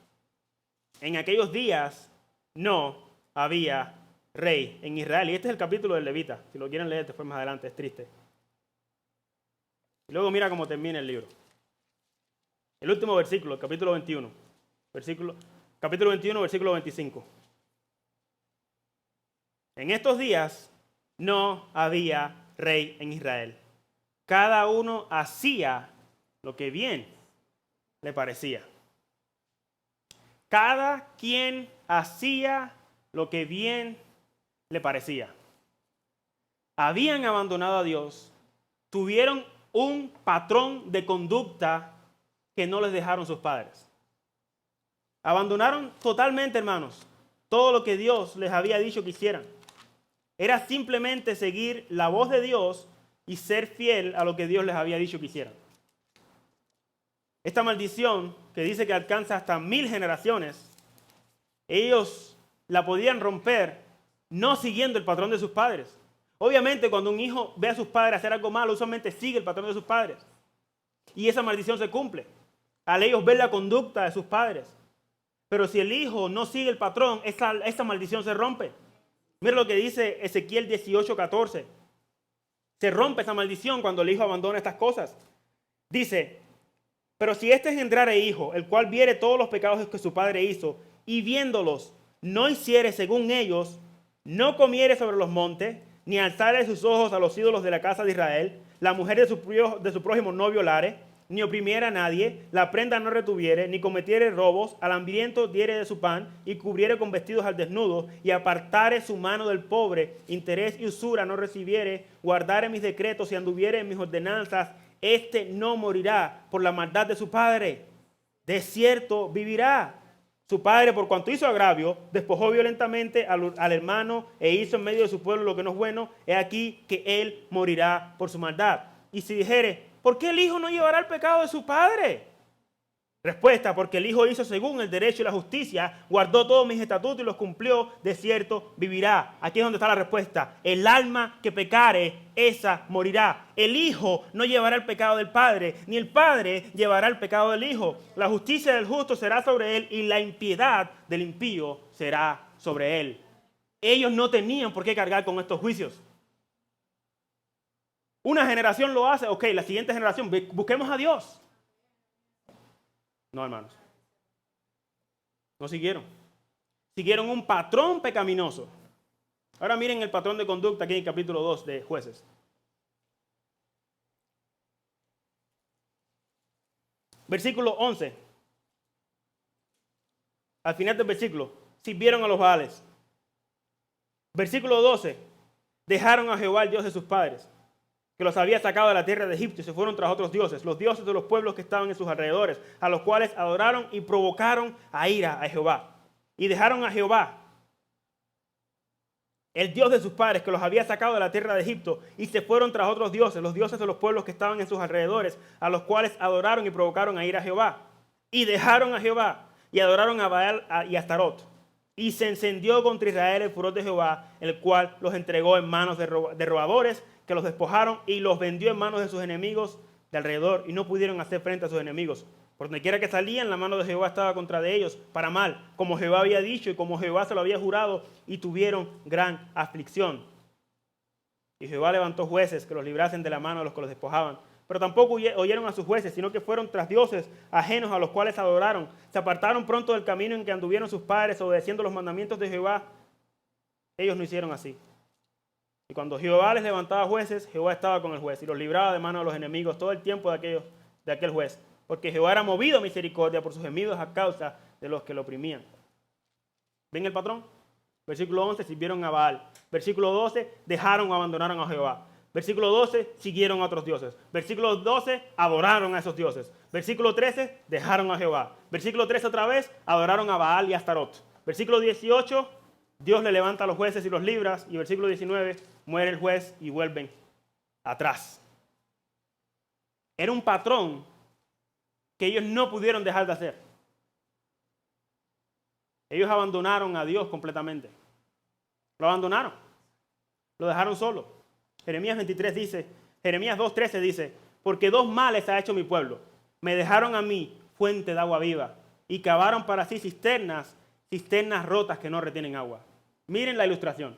En aquellos días no había rey en Israel. Y este es el capítulo del Levita. Si lo quieren leer después más adelante, es triste. Y luego mira cómo termina el libro. El último versículo, el capítulo 21. Capítulo 21, versículo 25. En estos días no había rey en Israel. Cada uno hacía lo que bien le parecía. Cada quien hacía lo que bien le parecía. Habían abandonado a Dios. Tuvieron un patrón de conducta que no les dejaron sus padres. Abandonaron totalmente, hermanos, todo lo que Dios les había dicho que hicieran. Era simplemente seguir la voz de Dios y ser fiel a lo que Dios les había dicho que hicieran. Esta maldición que dice que alcanza hasta 1000 generaciones, ellos la podían romper no siguiendo el patrón de sus padres. Obviamente, cuando un hijo ve a sus padres hacer algo malo, usualmente sigue el patrón de sus padres. Y esa maldición se cumple al ellos ver la conducta de sus padres. Pero si el hijo no sigue el patrón, esa maldición se rompe. Mira lo que dice Ezequiel 18:14. Se rompe esa maldición cuando el hijo abandona estas cosas. Dice, pero si éste engendrare hijo, el cual viere todos los pecados que su padre hizo, y viéndolos no hiciere según ellos, no comiere sobre los montes, ni alzare sus ojos a los ídolos de la casa de Israel, la mujer de su prójimo no violare, ni oprimiera a nadie, la prenda no retuviere, ni cometiere robos, al hambriento diere de su pan, y cubriere con vestidos al desnudo, y apartare su mano del pobre, interés y usura no recibiere, guardare mis decretos y anduviere en mis ordenanzas, este no morirá por la maldad de su padre, de cierto vivirá. Su padre, por cuanto hizo agravio, despojó violentamente al hermano e hizo en medio de su pueblo lo que no es bueno, he aquí que él morirá por su maldad. Y si dijere, ¿por qué el hijo no llevará el pecado de su padre? Respuesta, porque el hijo hizo según el derecho y la justicia, guardó todos mis estatutos y los cumplió, de cierto vivirá. Aquí es donde está la respuesta. El alma que pecare, esa morirá. El hijo no llevará el pecado del padre, ni el padre llevará el pecado del hijo. La justicia del justo será sobre él y la impiedad del impío será sobre él. Ellos no tenían por qué cargar con estos juicios. Una generación lo hace, ok, la siguiente generación, busquemos a Dios. No, hermanos. No siguieron. Siguieron un patrón pecaminoso. Ahora miren el patrón de conducta aquí en el capítulo 2 de Jueces. Versículo 11. Al final del versículo, sirvieron a los Baales. Versículo 12. Dejaron a Jehová, el Dios de sus padres, que los había sacado de la tierra de Egipto, y se fueron tras otros dioses, los dioses de los pueblos que estaban en sus alrededores, a los cuales adoraron y provocaron a ira a Jehová. Y dejaron a Jehová, el Dios de sus padres, que los había sacado de la tierra de Egipto, y se fueron tras otros dioses, los dioses de los pueblos que estaban en sus alrededores, a los cuales adoraron y provocaron a ira a Jehová. Y dejaron a Jehová, y adoraron a Baal y a Astarot. Y se encendió contra Israel el furor de Jehová, el cual los entregó en manos de robadores, que los despojaron y los vendió en manos de sus enemigos de alrededor, y no pudieron hacer frente a sus enemigos. Por donde quiera que salían, la mano de Jehová estaba contra de ellos para mal, como Jehová había dicho y como Jehová se lo había jurado, y tuvieron gran aflicción. Y Jehová levantó jueces que los librasen de la mano de los que los despojaban. Pero tampoco oyeron a sus jueces, sino que fueron tras dioses ajenos a los cuales adoraron. Se apartaron pronto del camino en que anduvieron sus padres, obedeciendo los mandamientos de Jehová. Ellos no hicieron así. Y cuando Jehová les levantaba jueces, Jehová estaba con el juez y los libraba de mano de los enemigos todo el tiempo de aquel juez. Porque Jehová era movido a misericordia por sus gemidos a causa de los que lo oprimían. ¿Ven el patrón? Versículo 11, sirvieron a Baal. Versículo 12, dejaron o abandonaron a Jehová. Versículo 12, siguieron a otros dioses. Versículo 12, adoraron a esos dioses. Versículo 13, dejaron a Jehová. Versículo 13 otra vez, adoraron a Baal y a Astarot. Versículo 18, Dios le levanta a los jueces y los libra. Y versículo 19, muere el juez y vuelven atrás. Era un patrón que ellos no pudieron dejar de hacer. Ellos abandonaron a Dios completamente. Lo abandonaron. Lo dejaron solo. Jeremías 2:13 dice, porque dos males ha hecho mi pueblo. Me dejaron a mí fuente de agua viva y cavaron para sí cisternas rotas que no retienen agua. Miren la ilustración.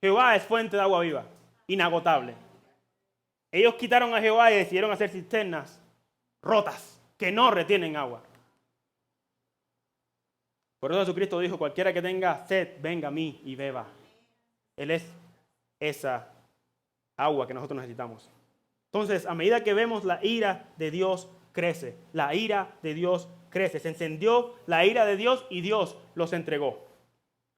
Jehová es fuente de agua viva, inagotable. Ellos quitaron a Jehová y decidieron hacer cisternas rotas que no retienen agua. Por eso Jesucristo dijo, cualquiera que tenga sed, venga a mí y beba. Él es esa agua que nosotros necesitamos. Entonces, a medida que vemos, la ira de Dios crece. La ira de Dios crece. Se encendió la ira de Dios y Dios los entregó.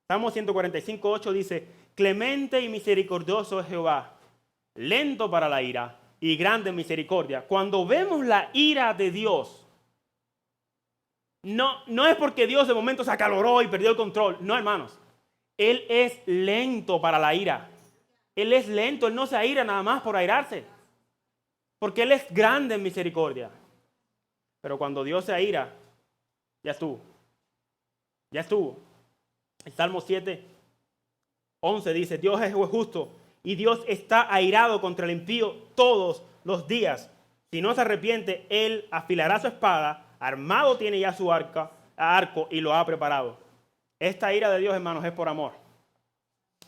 Salmo 145:8 dice, clemente y misericordioso es Jehová, lento para la ira y grande en misericordia. Cuando vemos la ira de Dios, no es porque Dios de momento se acaloró y perdió el control. No, hermanos. Él es lento para la ira. Él es lento, Él no se aira nada más por airarse. Porque Él es grande en misericordia. Pero cuando Dios se aira, ya estuvo. Ya estuvo. El Salmo 7:11 dice, Dios es justo y Dios está airado contra el impío todos los días. Si no se arrepiente, él afilará su espada, armado tiene ya su arco y lo ha preparado. Esta ira de Dios, hermanos, es por amor.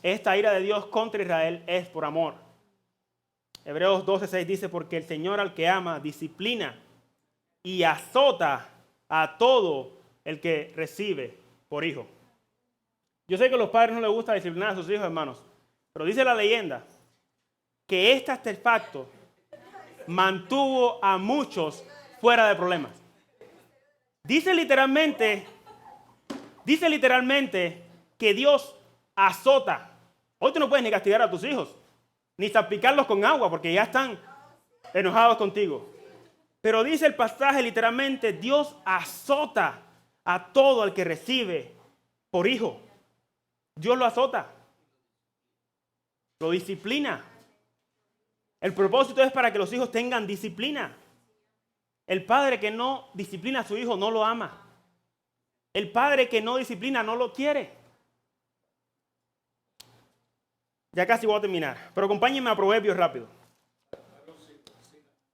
Esta ira de Dios contra Israel es por amor. Hebreos 12:6 dice, porque el Señor al que ama disciplina y azota a todo el que recibe por hijo. Yo sé que a los padres no les gusta disciplinar a sus hijos, hermanos, pero dice la leyenda que este artefacto mantuvo a muchos fuera de problemas. Dice literalmente que Dios azota. Hoy tú no puedes ni castigar a tus hijos, ni salpicarlos con agua, porque ya están enojados contigo. Pero dice el pasaje literalmente, Dios azota a todo el que recibe por hijo. Dios lo azota, lo disciplina. El propósito es para que los hijos tengan disciplina. El padre que no disciplina a su hijo no lo ama. El padre que no disciplina no lo quiere. Ya casi voy a terminar, pero acompáñenme a Proverbios rápido.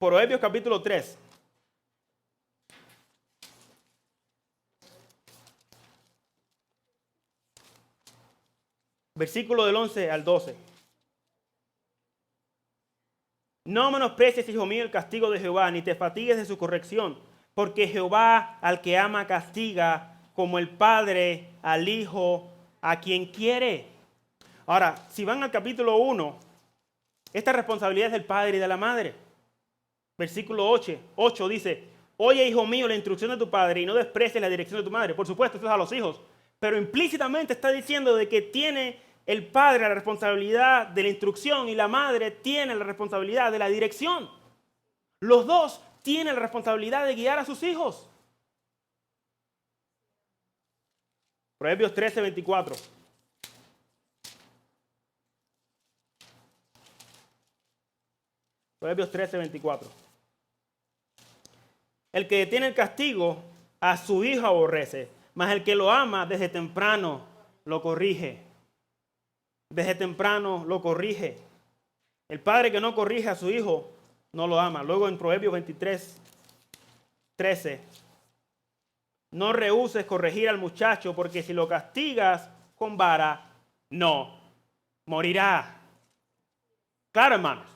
Proverbios capítulo 3. Versículo del 11 al 12. No menosprecies, hijo mío, el castigo de Jehová, ni te fatigues de su corrección, porque Jehová al que ama castiga, como el padre al hijo a quien quiere. Ahora, si van al capítulo 1, esta responsabilidad es del padre y de la madre. Versículo 8 dice, oye, hijo mío, la instrucción de tu padre y no desprecies la dirección de tu madre. Por supuesto, esto es a los hijos, pero implícitamente está diciendo de que tiene el padre la responsabilidad de la instrucción y la madre tiene la responsabilidad de la dirección. Los dos tienen la responsabilidad de guiar a sus hijos. Proverbios 13:24. Proverbios 13:24. El que detiene el castigo a su hijo aborrece, mas el que lo ama desde temprano lo corrige. Desde temprano lo corrige. El padre que no corrige a su hijo no lo ama. Luego en Proverbios 23:13. No rehúses corregir al muchacho, porque si lo castigas con vara, no morirá. Claro, hermanos.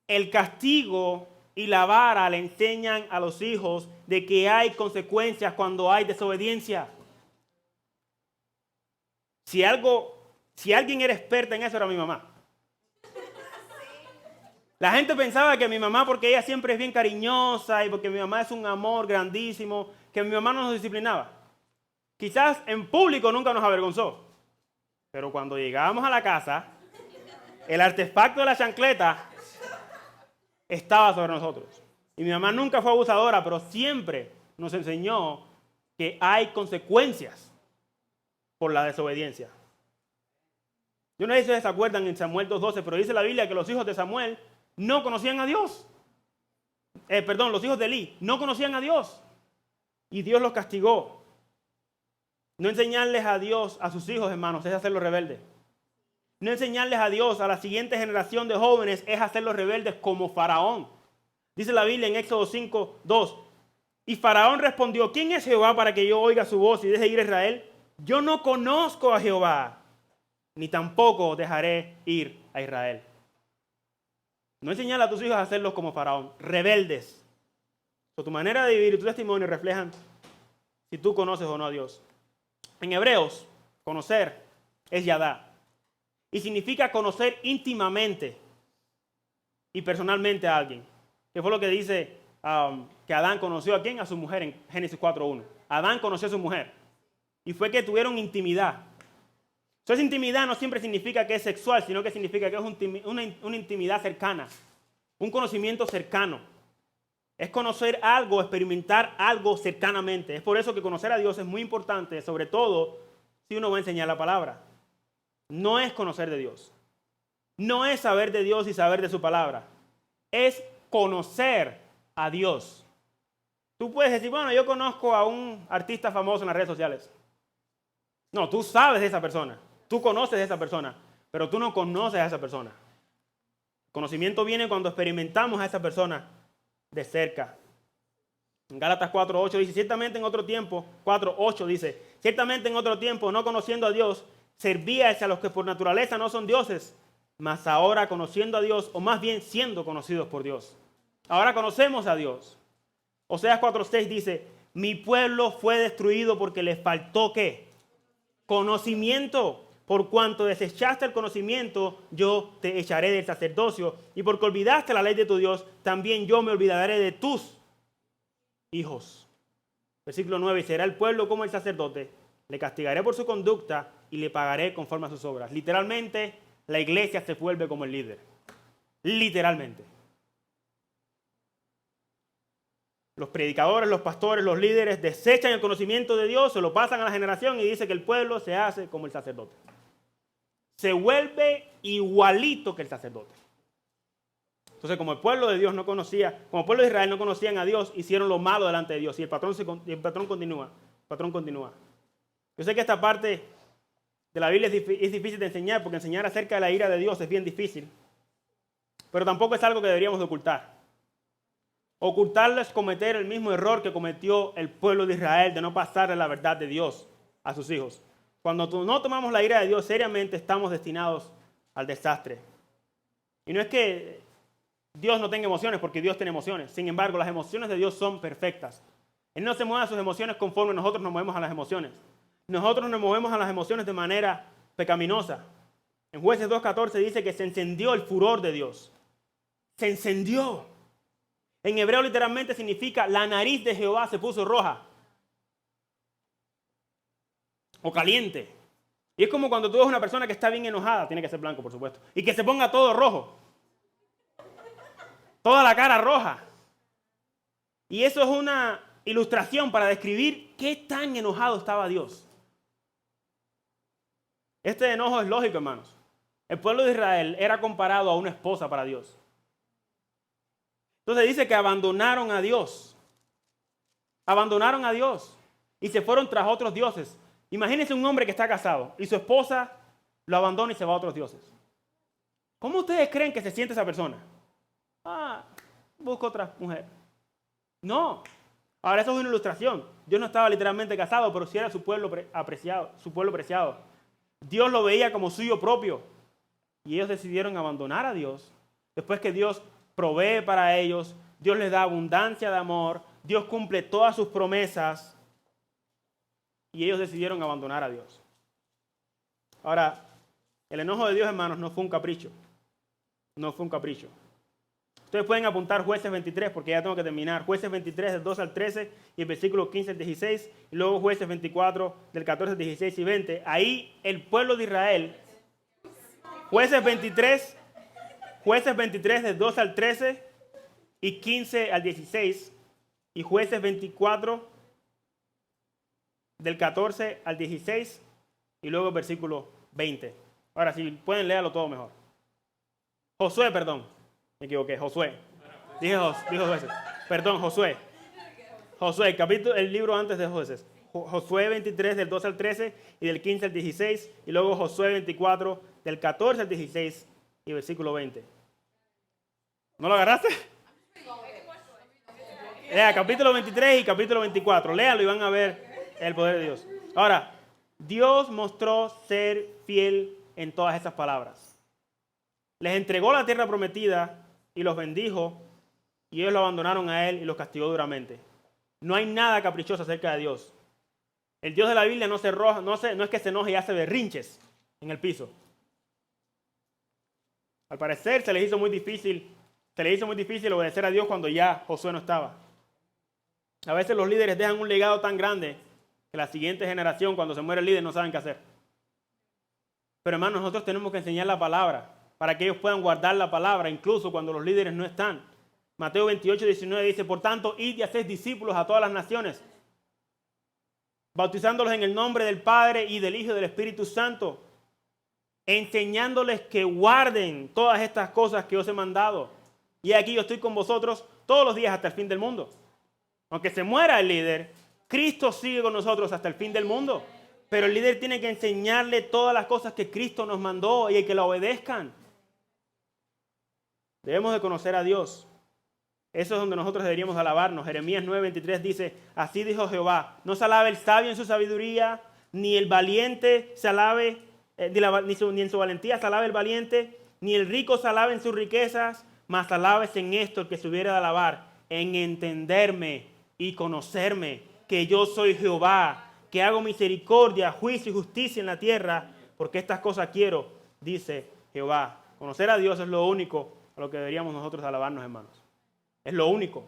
El castigo y la vara le enseñan a los hijos de que hay consecuencias cuando hay desobediencia. Si alguien era experta en eso, era mi mamá. La gente pensaba que mi mamá, porque ella siempre es bien cariñosa y porque mi mamá es un amor grandísimo, que mi mamá no nos disciplinaba. Quizás en público nunca nos avergonzó, pero cuando llegábamos a la casa, el artefacto de la chancleta estaba sobre nosotros. Y mi mamá nunca fue abusadora, pero siempre nos enseñó que hay consecuencias por la desobediencia. Yo no sé si ustedes se acuerdan en Samuel 2:12, pero dice la Biblia que los hijos de Samuel no conocían a Dios. Los hijos de Elí no conocían a Dios. Y Dios los castigó. No enseñarles a Dios a sus hijos, hermanos, es hacerlos rebeldes. No enseñarles a Dios a la siguiente generación de jóvenes es hacerlos rebeldes como Faraón. Dice la Biblia en Éxodo 5:2. Y Faraón respondió, ¿quién es Jehová para que yo oiga su voz y deje ir a Israel? Yo no conozco a Jehová, ni tampoco dejaré ir a Israel. No enseñarle a tus hijos a hacerlos como Faraón, rebeldes. Tu manera de vivir y tu testimonio reflejan si tú conoces o no a Dios. En Hebreos, conocer es yadá. Y significa conocer íntimamente y personalmente a alguien. Que fue lo que dice que Adán conoció a quién, a su mujer en Génesis 4:1. Adán conoció a su mujer. Y fue que tuvieron intimidad. Esa intimidad no siempre significa que es sexual, sino que significa que es una intimidad cercana, un conocimiento cercano. Es conocer algo, experimentar algo cercanamente. Es por eso que conocer a Dios es muy importante, sobre todo si uno va a enseñar la palabra. No es conocer de Dios. No es saber de Dios y saber de su palabra. Es conocer a Dios. Tú puedes decir, bueno, yo conozco a un artista famoso en las redes sociales. No, tú sabes de esa persona, tú conoces de esa persona, pero tú no conoces a esa persona. El conocimiento viene cuando experimentamos a esa persona de cerca. En Gálatas 4:8 dice, ciertamente en otro tiempo, 4:8 dice, ciertamente en otro tiempo, no conociendo a Dios, servíais a los que por naturaleza no son dioses, mas ahora conociendo a Dios, o más bien siendo conocidos por Dios. Ahora conocemos a Dios. Oseas 4:6 dice, mi pueblo fue destruido porque le faltó ¿qué? Conocimiento. Por cuanto desechaste el conocimiento, yo te echaré del sacerdocio. Y porque olvidaste la ley de tu Dios, también yo me olvidaré de tus hijos. Versículo 9, será el pueblo como el sacerdote. Le castigaré por su conducta y le pagaré conforme a sus obras. Literalmente, la iglesia se vuelve como el líder. Literalmente. Los predicadores, los pastores, los líderes desechan el conocimiento de Dios, se lo pasan a la generación y dice que el pueblo se hace como el sacerdote. Se vuelve igualito que el sacerdote. Entonces, como el pueblo de Dios no conocía, como el pueblo de Israel no conocían a Dios, hicieron lo malo delante de Dios. Y el patrón continúa. El patrón continúa. Yo sé que esta parte de la Biblia es difícil de enseñar, porque enseñar acerca de la ira de Dios es bien difícil. Pero tampoco es algo que deberíamos de ocultar. Ocultarlo es cometer el mismo error que cometió el pueblo de Israel de no pasarle la verdad de Dios a sus hijos. Cuando no tomamos la ira de Dios seriamente, estamos destinados al desastre. Y no es que Dios no tenga emociones, porque Dios tiene emociones. Sin embargo, las emociones de Dios son perfectas. Él no se mueve a sus emociones conforme nosotros nos movemos a las emociones. Nosotros nos movemos a las emociones de manera pecaminosa. En Jueces 2:14 dice que se encendió el furor de Dios. Se encendió. En hebreo literalmente significa la nariz de Jehová se puso roja. O caliente. Y es como cuando tú ves una persona que está bien enojada, tiene que ser blanco por supuesto, y que se ponga todo rojo. Toda la cara roja. Y eso es una ilustración para describir qué tan enojado estaba Dios. Este enojo es lógico, hermanos. El pueblo de Israel era comparado a una esposa para Dios. Entonces dice que abandonaron a Dios. Abandonaron a Dios. Y se fueron tras otros dioses. Imagínense un hombre que está casado y su esposa lo abandona y se va a otros dioses. ¿Cómo ustedes creen que se siente esa persona? Busco otra mujer. No. Ahora eso es una ilustración. Dios no estaba literalmente casado, pero sí era su pueblo apreciado, su pueblo preciado. Dios lo veía como suyo propio. Y ellos decidieron abandonar a Dios. Después que Dios provee para ellos, Dios les da abundancia de amor, Dios cumple todas sus promesas. Y ellos decidieron abandonar a Dios. Ahora, el enojo de Dios, hermanos, no fue un capricho. No fue un capricho. Ustedes pueden apuntar Jueces 23, porque ya tengo que terminar. Jueces 23, del 2 al 13, y el versículo 15 al 16, y luego Jueces 24, del 14 al 16 y 20. Ahí el pueblo de Israel, Jueces 23, del 2 al 13, y 15 al 16, y Jueces 24, del 14 al 16, y luego el versículo 20. Ahora, si pueden leerlo todo mejor. Josué, perdón. Me equivoqué, Josué. Dije Jueces. Perdón, Josué. Josué, el libro antes de Jueces. Josué 23, del 2 al 13, y del 15 al 16, y luego Josué 24, del 14 al 16, y versículo 20. ¿No lo agarraste? Lea capítulo 23 y capítulo 24. Léalo y van a ver el poder de Dios. Ahora, Dios mostró ser fiel en todas esas palabras. Les entregó la tierra prometida y los bendijo, y ellos lo abandonaron a él y los castigó duramente. No hay nada caprichoso acerca de Dios. El Dios de la Biblia no es que se enoje y hace berrinches en el piso. Al parecer se les hizo muy difícil obedecer a Dios cuando ya Josué no estaba. A veces los líderes dejan un legado tan grande que la siguiente generación, cuando se muere el líder, no saben qué hacer. Pero hermanos, nosotros tenemos que enseñar la palabra para que ellos puedan guardar la palabra, incluso cuando los líderes no están. Mateo 28, 19 dice, por tanto, id y haced discípulos a todas las naciones, bautizándolos en el nombre del Padre y del Hijo y del Espíritu Santo, enseñándoles que guarden todas estas cosas que os he mandado. Y aquí yo estoy con vosotros todos los días hasta el fin del mundo. Aunque se muera el líder, Cristo sigue con nosotros hasta el fin del mundo. Pero el líder tiene que enseñarle todas las cosas que Cristo nos mandó y que la obedezcan. Debemos de conocer a Dios. Eso es donde nosotros deberíamos alabarnos. Jeremías 9:23 dice, así dijo Jehová, no se alabe el sabio en su sabiduría, ni el valiente se alabe, ni en su valentía se alabe el valiente, ni el rico se alabe en sus riquezas, mas alabes en esto el que se hubiera de alabar, en entenderme y conocerme, que yo soy Jehová, que hago misericordia, juicio y justicia en la tierra, porque estas cosas quiero, dice Jehová. Conocer a Dios es lo único a lo que deberíamos nosotros alabarnos, hermanos. Es lo único.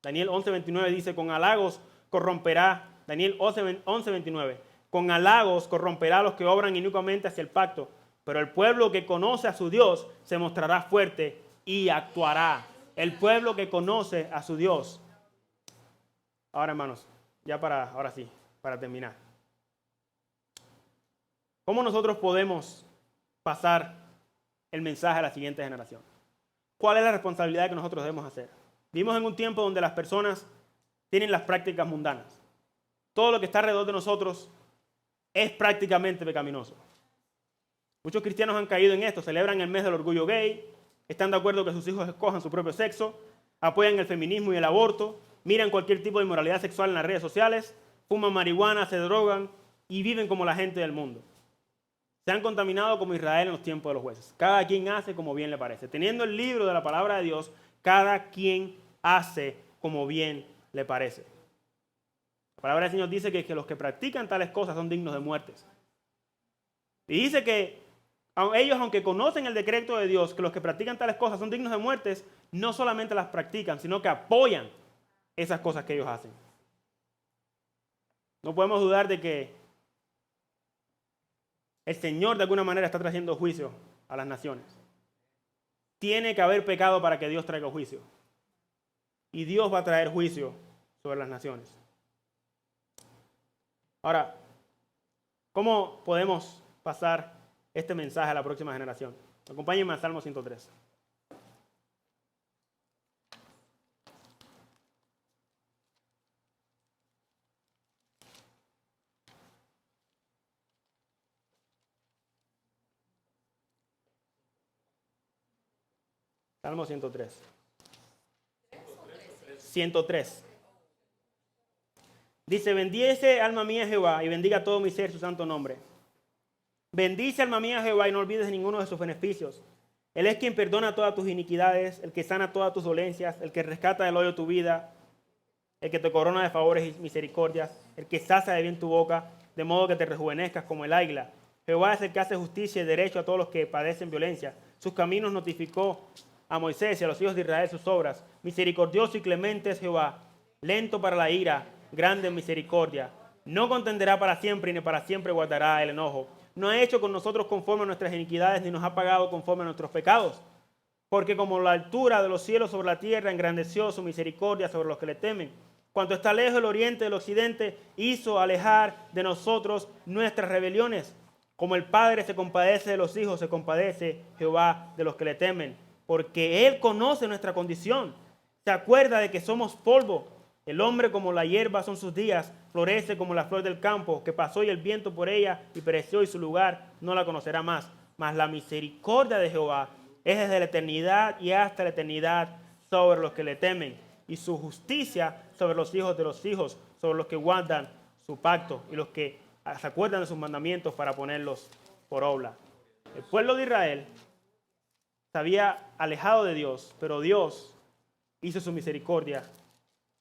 Daniel 11:29 dice, con halagos corromperá, Daniel 11:29, con halagos corromperá a los que obran inicuamente hacia el pacto, pero el pueblo que conoce a su Dios se mostrará fuerte y actuará. El pueblo que conoce a su Dios. Ahora, hermanos, ahora sí, para terminar. ¿Cómo nosotros podemos pasar el mensaje a la siguiente generación? ¿Cuál es la responsabilidad que nosotros debemos hacer? Vivimos en un tiempo donde las personas tienen las prácticas mundanas. Todo lo que está alrededor de nosotros es prácticamente pecaminoso. Muchos cristianos han caído en esto, celebran el mes del orgullo gay, están de acuerdo que sus hijos escojan su propio sexo, apoyan el feminismo y el aborto, miran cualquier tipo de inmoralidad sexual en las redes sociales, fuman marihuana, se drogan y viven como la gente del mundo. Se han contaminado como Israel en los tiempos de los jueces. Cada quien hace como bien le parece. Teniendo el libro de la palabra de Dios, cada quien hace como bien le parece. La palabra del Señor dice que los que practican tales cosas son dignos de muertes. Y dice que ellos, aunque conocen el decreto de Dios, que los que practican tales cosas son dignos de muertes, no solamente las practican, sino que apoyan esas cosas que ellos hacen. No podemos dudar de que el Señor de alguna manera está trayendo juicio a las naciones. Tiene que haber pecado para que Dios traiga juicio. Y Dios va a traer juicio sobre las naciones. Ahora, ¿cómo podemos pasar este mensaje a la próxima generación? Acompáñenme al Salmo 103. Salmo 103. 103. Dice, bendice alma mía Jehová y bendiga todo mi ser su santo nombre. Bendice alma mía Jehová y no olvides ninguno de sus beneficios. Él es quien perdona todas tus iniquidades, el que sana todas tus dolencias, el que rescata del hoyo tu vida, el que te corona de favores y misericordias, el que sacia de bien tu boca, de modo que te rejuvenezcas como el águila. Jehová es el que hace justicia y derecho a todos los que padecen violencia. Sus caminos notificó a Moisés y a los hijos de Israel sus obras. Misericordioso y clemente es Jehová, lento para la ira, grande en misericordia. No contenderá para siempre y ni para siempre guardará el enojo. No ha hecho con nosotros conforme a nuestras iniquidades, ni nos ha pagado conforme a nuestros pecados. Porque como la altura de los cielos sobre la tierra, engrandeció su misericordia sobre los que le temen. Cuanto está lejos el oriente del occidente, hizo alejar de nosotros nuestras rebeliones. Como el Padre se compadece de los hijos, se compadece Jehová de los que le temen. Porque Él conoce nuestra condición. Se acuerda de que somos polvo. El hombre como la hierba son sus días, florece como la flor del campo, que pasó y el viento por ella y pereció y su lugar no la conocerá más. Mas la misericordia de Jehová es desde la eternidad y hasta la eternidad sobre los que le temen, y su justicia sobre los hijos de los hijos, sobre los que guardan su pacto y los que se acuerdan de sus mandamientos para ponerlos por obra. El pueblo de Israel se había alejado de Dios, pero Dios hizo su misericordia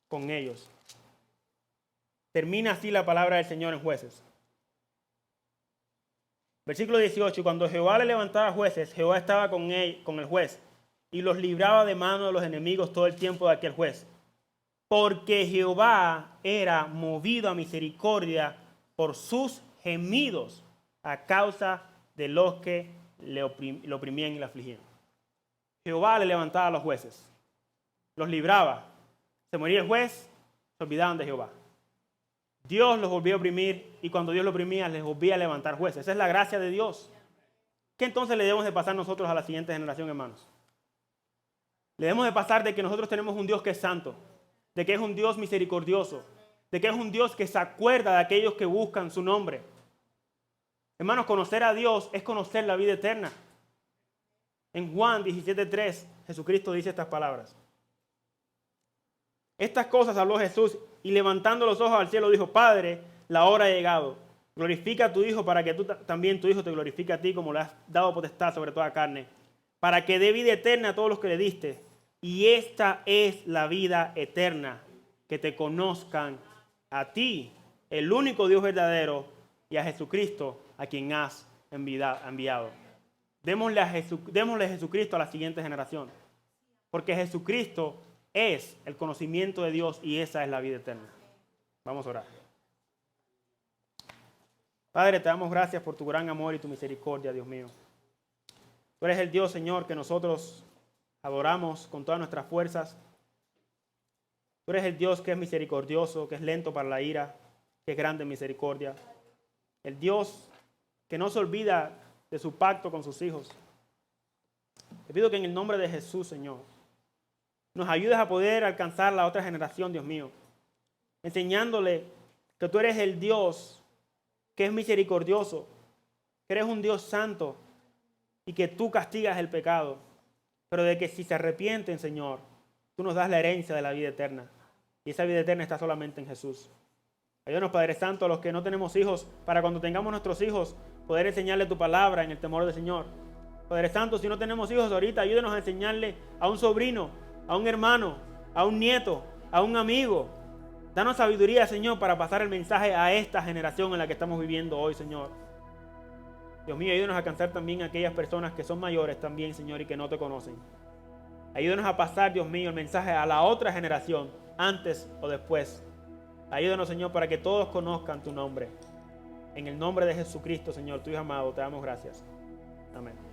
con ellos. Termina así la palabra del Señor en Jueces. Versículo 18, cuando Jehová le levantaba jueces, Jehová estaba con el juez y los libraba de mano de los enemigos todo el tiempo de aquel juez. Porque Jehová era movido a misericordia por sus gemidos a causa de los que le oprimían y le afligían. Jehová le levantaba a los jueces, los libraba. Se moría el juez, se olvidaban de Jehová. Dios los volvía a oprimir y cuando Dios los oprimía les volvía a levantar jueces. Esa es la gracia de Dios. ¿Qué entonces le debemos de pasar nosotros a la siguiente generación, hermanos? Le debemos de pasar de que nosotros tenemos un Dios que es santo, de que es un Dios misericordioso, de que es un Dios que se acuerda de aquellos que buscan su nombre. Hermanos, conocer a Dios es conocer la vida eterna. En Juan 17:3, Jesucristo dice estas palabras. Estas cosas habló Jesús y levantando los ojos al cielo dijo, Padre, la hora ha llegado. Glorifica a tu Hijo para que también tu Hijo te glorifique a ti como le has dado potestad sobre toda carne, para que dé vida eterna a todos los que le diste. Y esta es la vida eterna, que te conozcan a ti, el único Dios verdadero, y a Jesucristo, a quien has enviado. Démosle a Jesucristo a la siguiente generación, porque Jesucristo es el conocimiento de Dios y esa es la vida eterna. Vamos a orar. Padre, te damos gracias por tu gran amor y tu misericordia, Dios mío. Tú eres el Dios, Señor, que nosotros adoramos con todas nuestras fuerzas. Tú eres el Dios que es misericordioso, que es lento para la ira, que es grande en misericordia. El Dios que no se olvida de su pacto con sus hijos. Te pido que en el nombre de Jesús, Señor, nos ayudes a poder alcanzar la otra generación, Dios mío, enseñándole que tú eres el Dios que es misericordioso, que eres un Dios santo y que tú castigas el pecado, pero de que si se arrepienten, Señor, tú nos das la herencia de la vida eterna. Y esa vida eterna está solamente en Jesús. Ayúdanos, Padre Santo, a los que no tenemos hijos, para cuando tengamos nuestros hijos, poder enseñarle tu palabra en el temor del Señor. Padre Santo, si no tenemos hijos ahorita, ayúdenos a enseñarle a un sobrino, a un hermano, a un nieto, a un amigo. Danos sabiduría, Señor, para pasar el mensaje a esta generación en la que estamos viviendo hoy, Señor. Dios mío, ayúdanos a alcanzar también a aquellas personas que son mayores también, Señor, y que no te conocen. Ayúdanos a pasar, Dios mío, el mensaje a la otra generación, antes o después. Ayúdanos, Señor, para que todos conozcan tu nombre. En el nombre de Jesucristo, Señor, tu Hijo amado, te damos gracias. Amén.